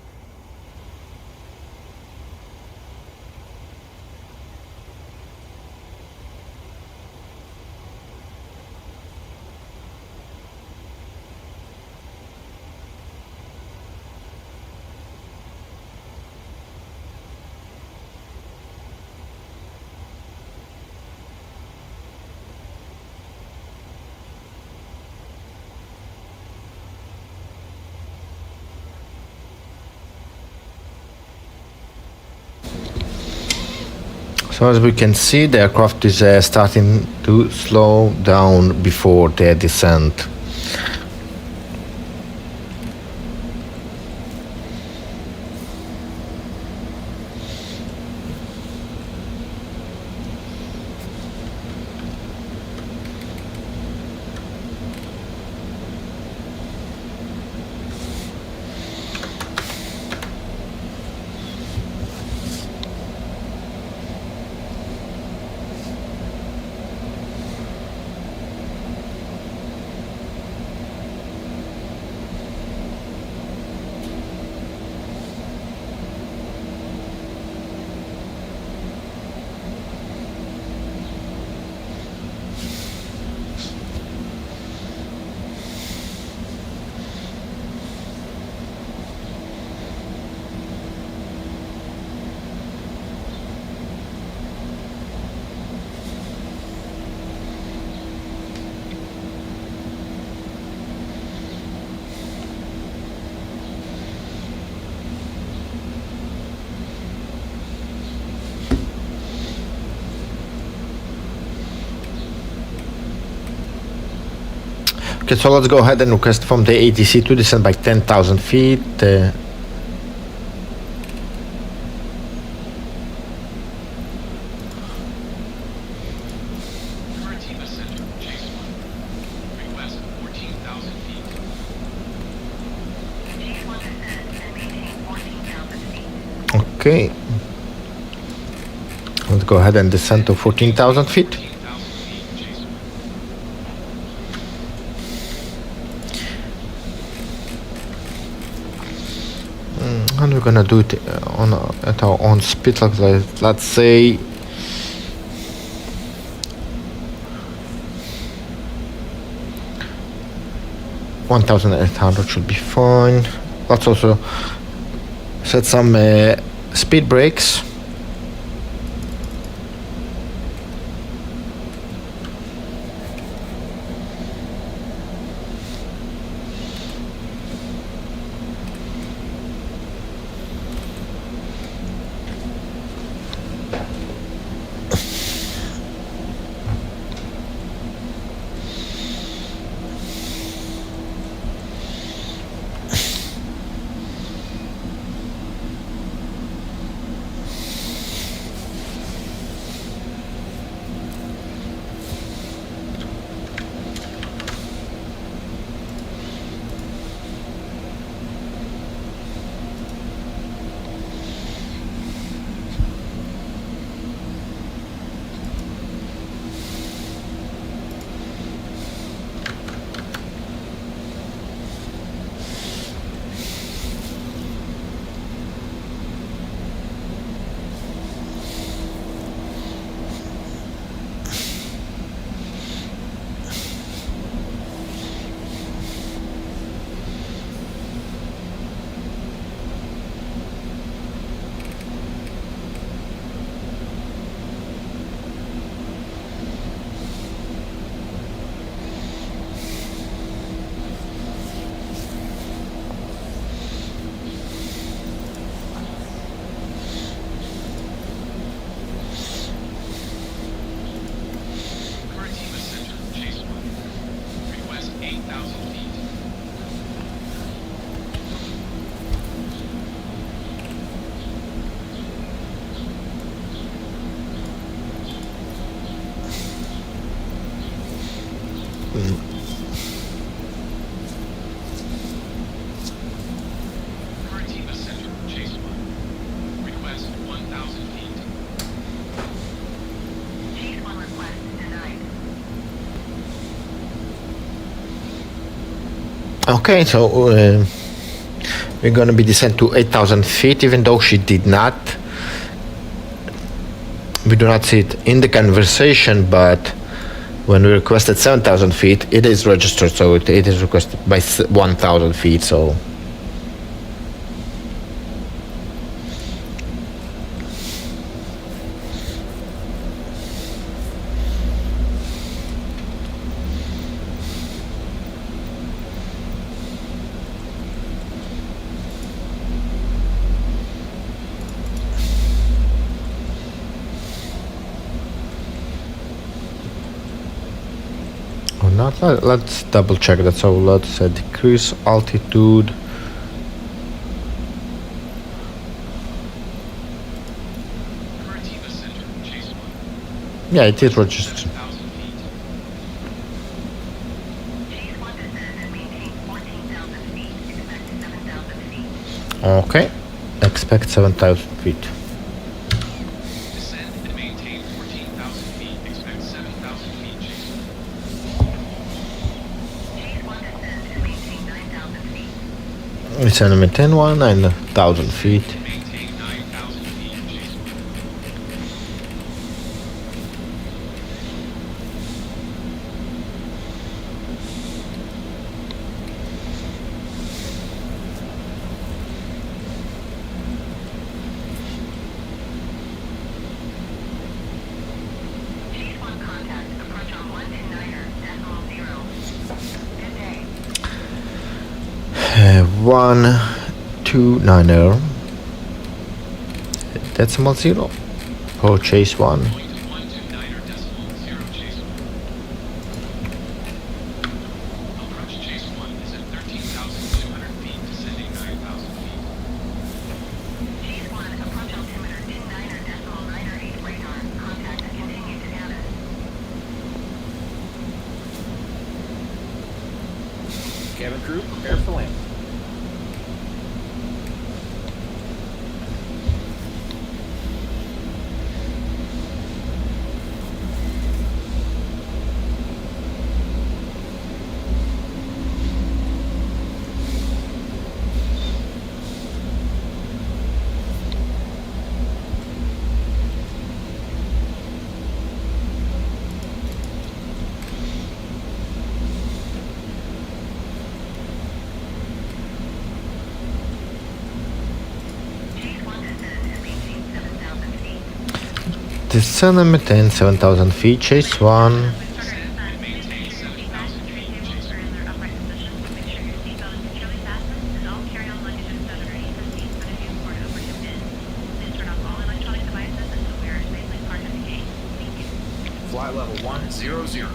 So as we can see, the aircraft is starting to slow down before the descent. Okay, so let's go ahead and request from the ATC to descend by 10,000 feet. Curitiba Center, Chase 1. Request 14,000 feet. Chase 1 descend and maintain 14,000 feet. Okay. Let's go ahead and descend to 14,000 feet. 14,000 feet, Chase 1. And we're gonna do it at our own speed, like let's say 1,800 should be fine. Let's also set some speed brakes. Curitiba Center, Chase 1. Request 1,000 feet. Chase 1 request denied. Okay, so we're going to be descent to 8,000 feet, even though she did not. We do not see it in the conversation, but when we requested 7,000 feet, it is registered, so it is requested by 1,000 feet, so. Or not, let's double check that. So let's decrease altitude. Curitiba Center, Chase 1. Yeah, it is registered. 7,000 feet. Chase 1 descend and maintain 14,000 feet. Expect 7,000 feet. Okay, expect 7,000 feet. Descend and maintain 14,000 feet. Expect 7,000 feet, Chase 1. Chase 1 descend and maintain 9,000 feet. It's an maintain 9,000 feet. Maintain 9,000 feet, Chase 1. Chase 1 contact. Approach on 129er, decimal 0. Good day. 129er decimal 0 for Chase 1. Going to 129er decimal 0, Chase 1. Approach Chase 1 is at 13,200 feet, descending 9,000 feet. Chase 1 approach altimeter 29er decimal 98 radar. Contact continue to Abbott. Cabin crew, prepare for landing. Chase 1 descend and maintain 7,000 feet. Descend and maintain 7,000 feet, Chase 1. Descend and maintain 7,000 feet, Chase 1. Flight level 100.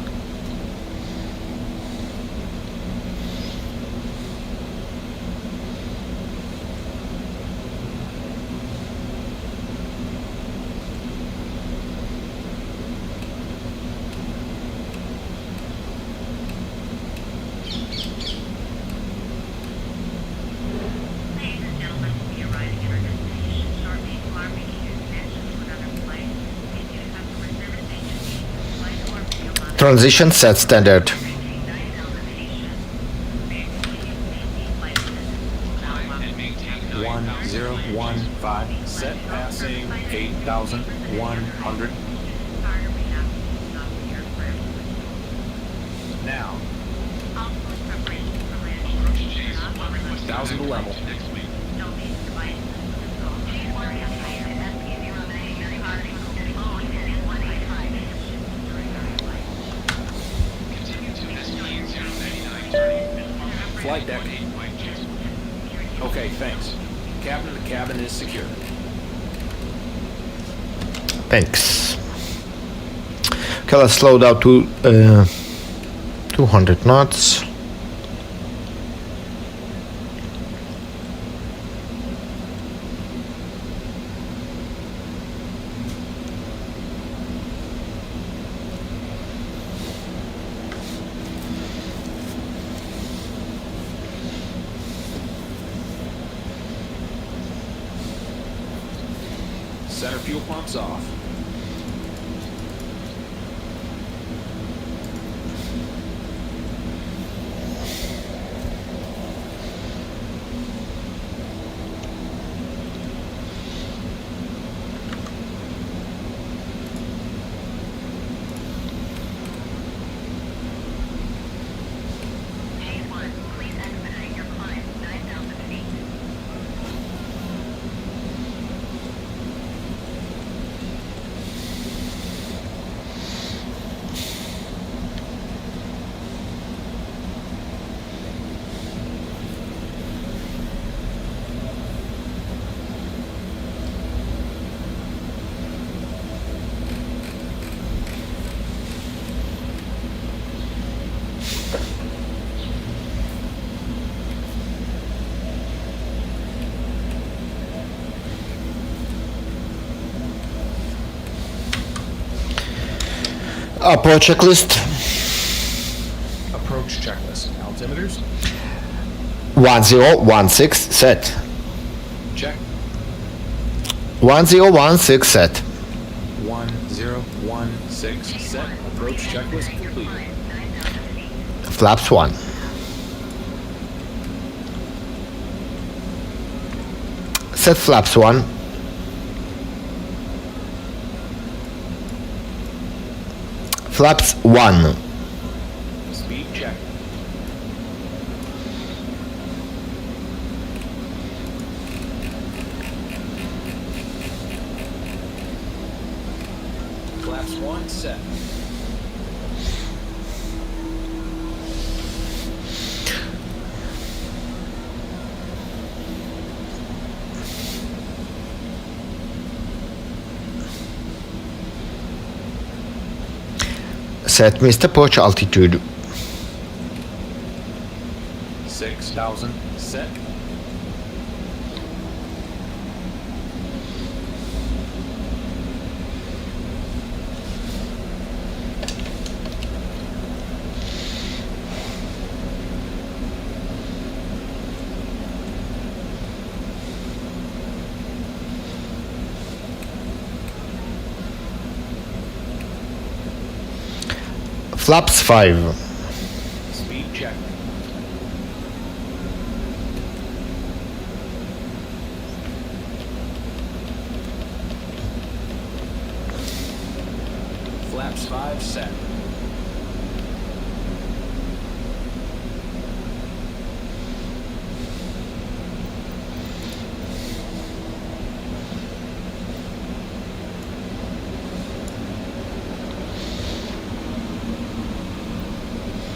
Ladies and gentlemen, we'll be arriving at our destination shortly. You are making your expansion to another flight. If you have a reservation, flight or video monitor. Transition set standard. Maintain 9,000 feet. Maintain flight attendants. Climb and maintain 9,000 feet. 1015, set passing 8,100. Starter, we have to stop the aircraft. Now, Also in preparation for landing. Approach Chase 1 requesting 1,000 to level. to next week. No these devices. Chase 1 estimated SB09 departing phone at 185. During our flight. Continue to SB099 turning. Flight deck. 18 White Chase 1. Okay, thanks. Captain, the cabin is secure. Thanks. Okay, let's slow down to 200 knots. fuel pumps off. G1, please expedite your climb 9,000 feet. Approach checklist. Approach checklist. Altimeters. 1016 set. Check. 1016 set. 1016 set. Approach checklist complete. Flaps 1. Set flaps 1. Flaps 1. Speed check. Flaps 1 set. Set missed approach altitude. 6,000 set. Flaps 5. Speed check. Flaps 5 set.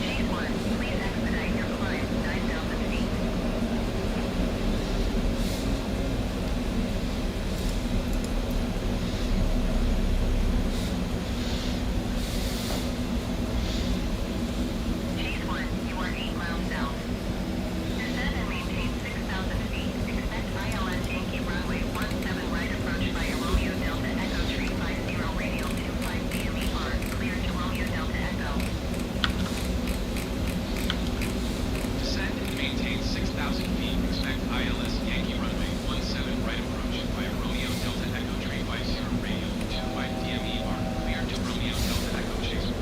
G1, please expedite your climb 9,000 feet. G1, you are 8 miles south. Descend and maintain 6,000 feet. Expect ILS Yankee runway 17 right approach via Romeo Delta Echo 350 radial 25 DME mark. Clear to Romeo Delta Echo. Descend and maintain 6,000 feet. Expect ILS Yankee runway 17 right approach via Romeo Delta Echo 350 radial 25 DME mark. Clear to Romeo Delta Echo Chaser.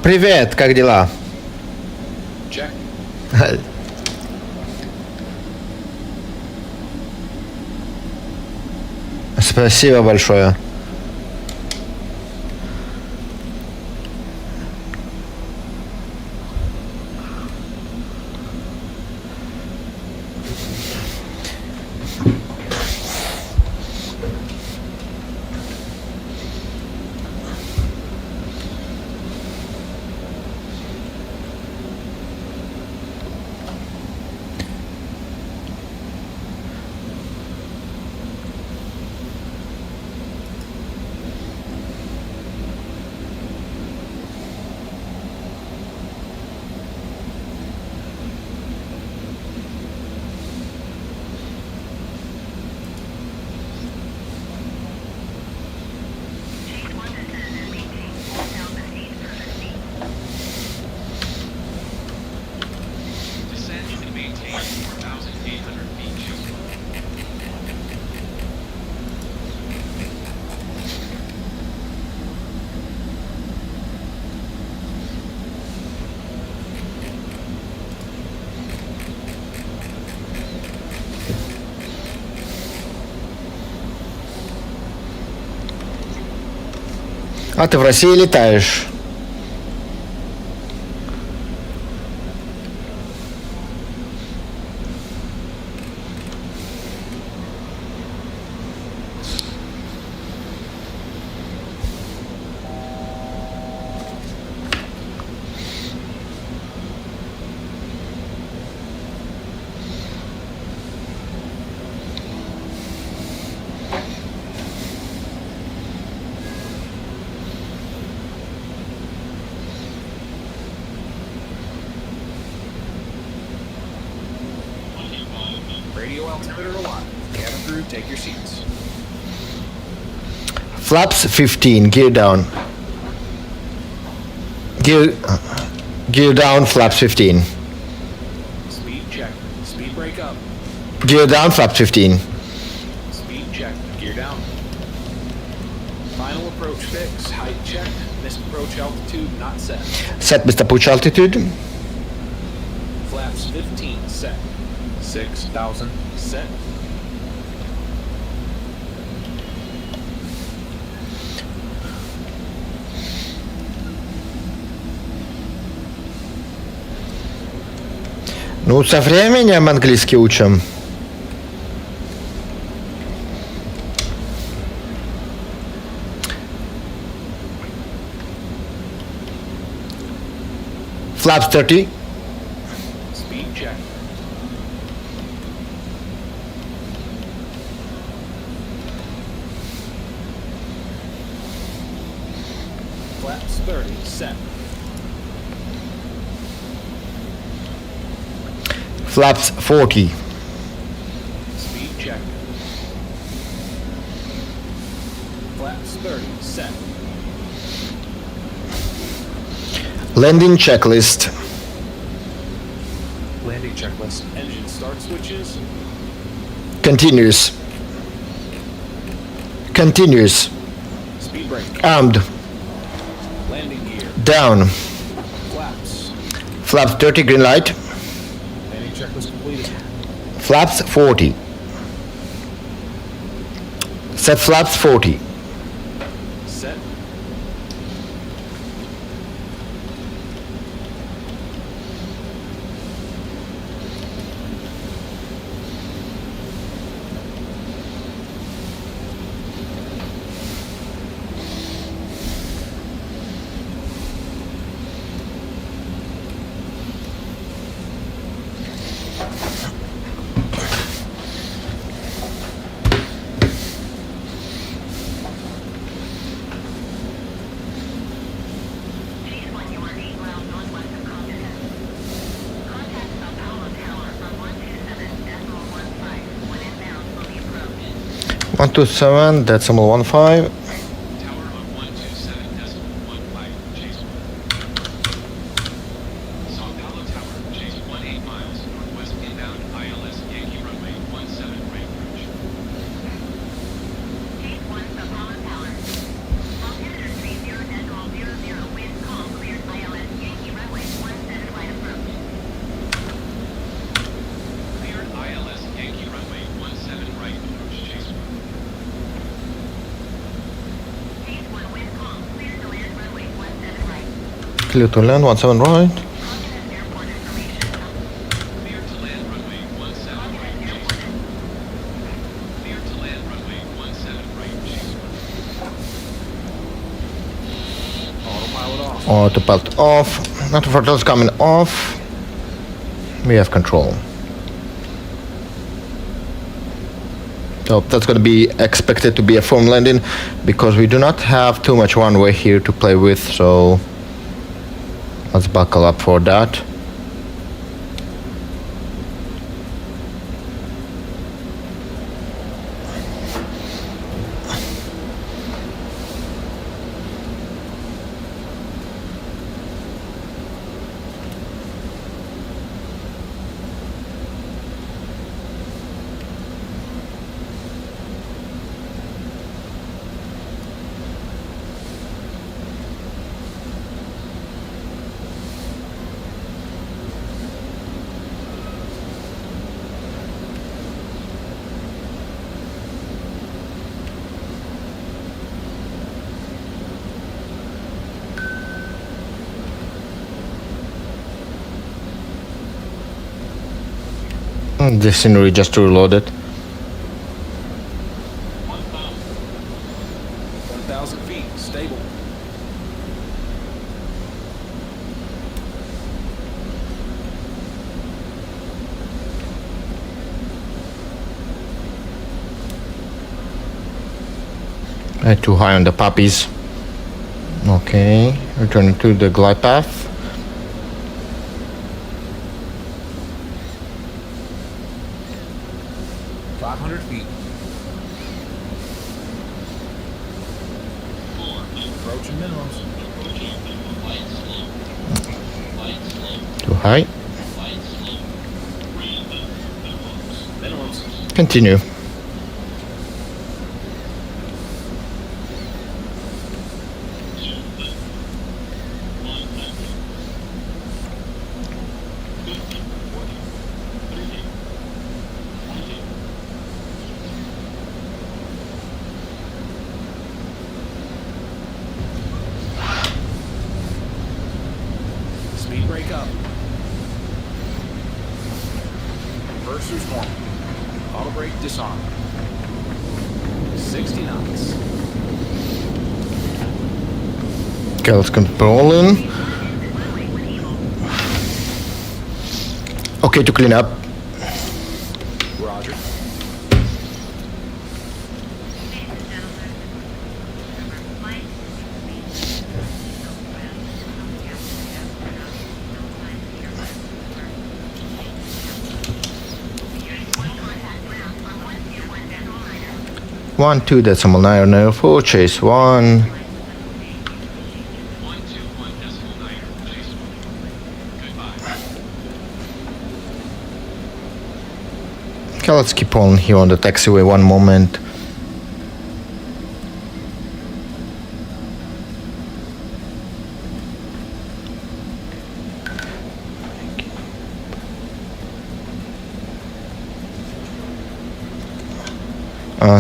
Привет, как дела? Check. Спасибо большое. Descend and maintain 4,800 feet. А ты в России летаешь? Radio altimeter alive. Cabin crew, take your seats. Flaps 15, gear down. Gear down, flaps 15. Speed check. Speed brake up. Gear down, flaps 15. Speed check. Gear down. Final approach fix. Height check. Missed approach altitude not set. Set Mr. Puch altitude. Flaps 15 set. 6,000 set. Ну, со временем английский учим. Flaps 30. Speed check. Flaps 30 set. Flaps 40. Speed check. Flaps 30 set. Landing checklist. Landing checklist. Engine start switches. Continuous. Continuous. Speed brake. Armed. Landing gear. Down. Flaps. Flaps 30, green light. Landing checklist completed. Flaps 40. Set flaps 40. Set. Chase 1, you are 8 miles northwest of Congonhas. Contact São Paulo Tower from 127.15 when inbound on the approach. 127.15. Tower on 127.15, chase 1. São Paulo Tower, chase 18 miles, northwest inbound ILS Yankee runway 17 right approach. Chase 1, São Paulo Tower. Altimeter 30.00, wind calm, cleared ILS Yankee runway 17 right approach. Cleared ILS Yankee runway 17 right approach, chase 1. Clear to land, 17 right. Clear to land runway 17 right. Clear to land runway 17 right. Autopilot off. Autopilot off. Not throttles coming off. We have control. So that's going to be expected to be a firm landing because we do not have too much runway here to play with, so let's buckle up for that. The scenery just reloaded. 1,000 feet, stable. Too high on the puppies. Okay, returning to the glide path. Approaching minimums. Too high. Minimums. Continue. Speed brake up. Reversers warm. Auto brake disarm. 60 knots. Okay, let's control in. Okay, to clean up. Roger. Ladies and gentlemen, remember, flight is One 2.9 for chase 1. 121.9 chase 1. Goodbye. Okay, let's keep on here on the taxiway one moment.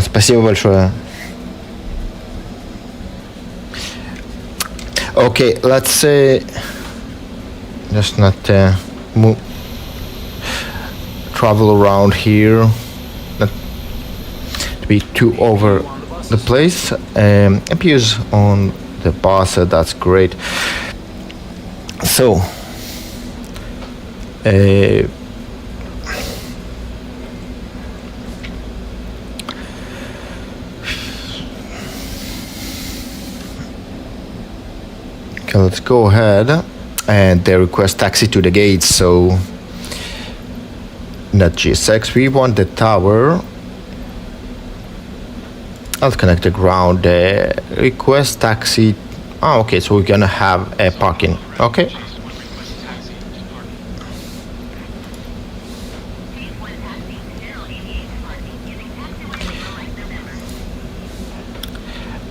Спасибо большое. Okay, let's say just not travel around here, not to be too over the place. Appears on the bus, that's great. So okay, let's go ahead, and they request taxi to the gates, so not GSX, we want the tower. I'll connect the ground, request taxi. Oh, okay, so we're gonna have a parking, okay.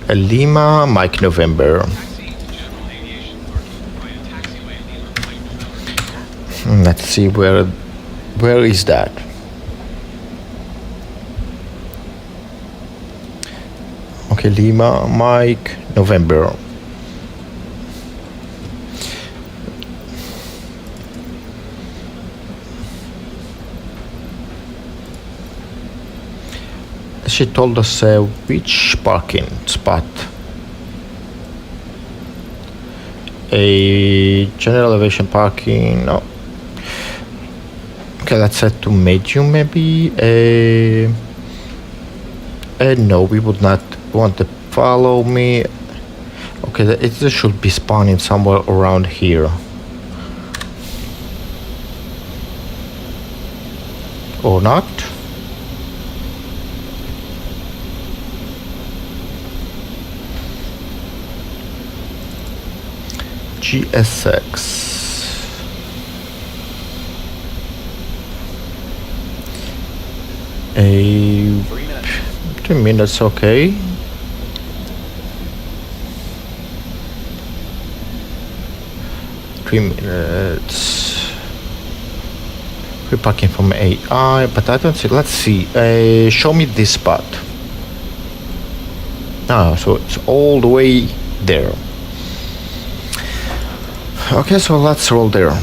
Lima, Mike November. Let's see where is that? Okay, Lima, Mike, November. she told us which parking spot. A general aviation parking, no. Okay, let's set to medium maybe. No, we would not want to follow me. Okay, it should be spawning somewhere around here. Or not. GSX. A 3 minutes, okay. We're parking from AI, but I don't see. Let's see. Show me this spot. Ah, so it's all the way there. Okay, so let's roll there.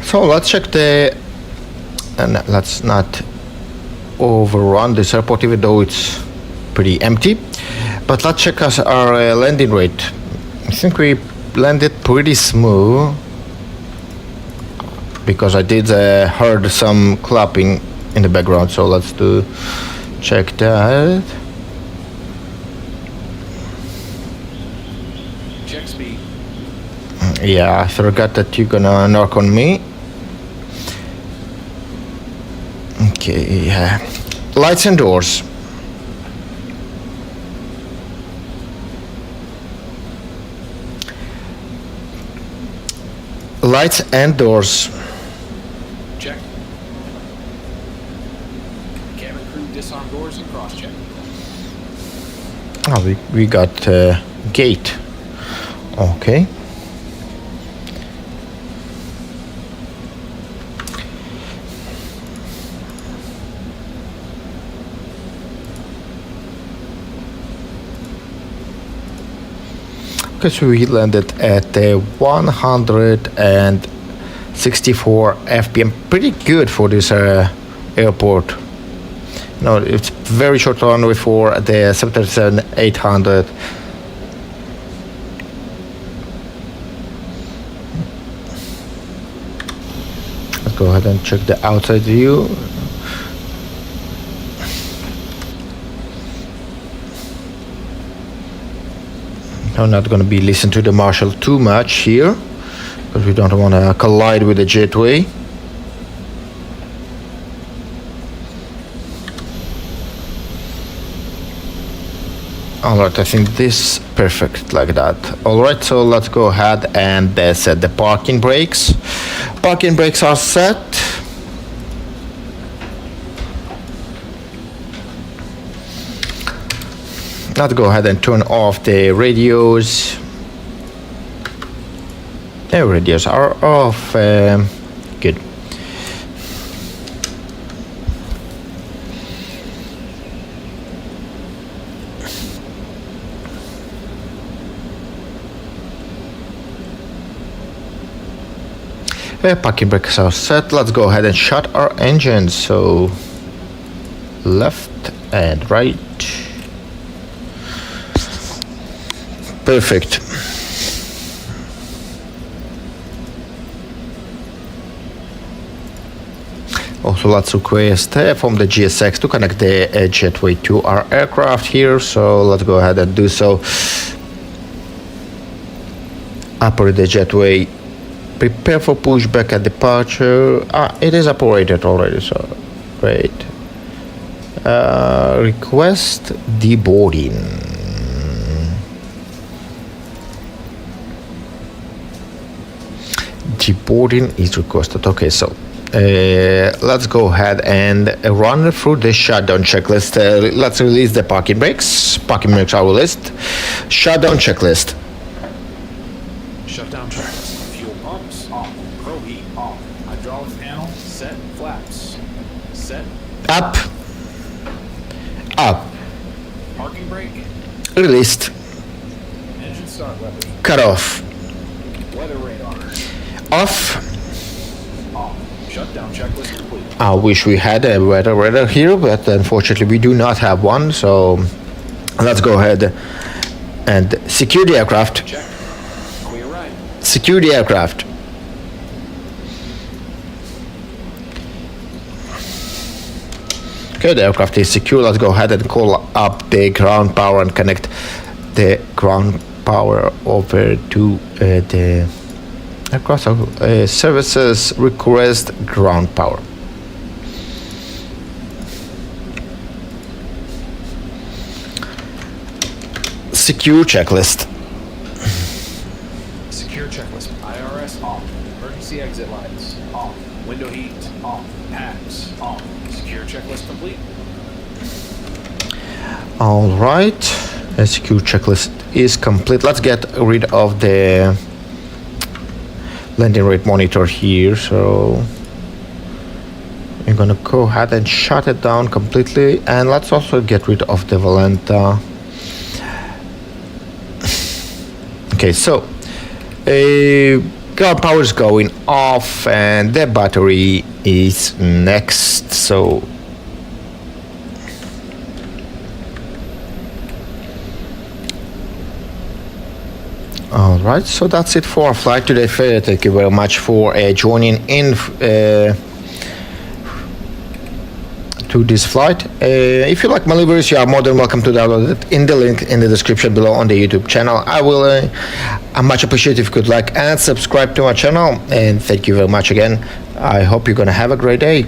So let's check and let's not overrun this airport, even though it's pretty empty. But let's check our landing rate. I think we landed pretty smooth, because I did heard some clapping in the background. So let's check that. Check speed. Yeah, I forgot that you're gonna knock on me. Okay, lights and doors. Lights and doors. Check. Cabin crew disarm doors and cross check. Oh, we got gate. Okay. Okay, so we landed at 164 FPM. Pretty good for this airport. No, it's very short runway for the 737-800. Let's go ahead and check the outside view. I'm not going to be listening to the marshal too much here, because we don't want to collide with the jetway. Alright, I think this is perfect like that. Alright, so let's go ahead and set the parking brakes. Parking brakes are set. Let's go ahead and turn off the radios. The radios are off. Good. Parking brakes are set. Let's go ahead and shut our engines. So left and right. Perfect. Also, let's request from the GSX to connect the jetway to our aircraft here. So let's go ahead and do so. Operate the jetway. Prepare for pushback at departure. It is operated already, so great. Request deboarding. Deboarding is requested. Okay, so let's go ahead and run through the shutdown checklist. Let's release the parking brakes. Parking brakes are released. Shutdown checklist. Shutdown checklist. Fuel pumps off. Pro heat off. Hydraulic panel set. Flaps set. Up. Up. Parking brake. Released. Engine start lever. Cut off. Weather radar Off. off. Shutdown checklist complete. I wish we had a weather radar here, but unfortunately we do not have one. So let's go ahead and secure the aircraft. Check. Clear right. Secure the aircraft. Okay, the aircraft is secure. Let's go ahead and call up the ground power and connect the ground power over to the aircraft services. Request ground power. Secure checklist. Secure checklist. IRS off. Emergency exit lights off. Window heat off. Packs off. Secure checklist complete. All right, a secure checklist is complete. Let's get rid of the landing rate monitor here. So I'm gonna go ahead and shut it down completely, and let's also get rid of the Valenta. Okay, so ground power is going off and the battery is next. So all right, so that's it for our flight today. Thank you very much for joining in to this flight. If you like my videos, you are more than welcome to download it in the link in the description below on the YouTube channel. I much appreciate if you could like and subscribe to my channel, and thank you very much again. I hope you're gonna have a great day.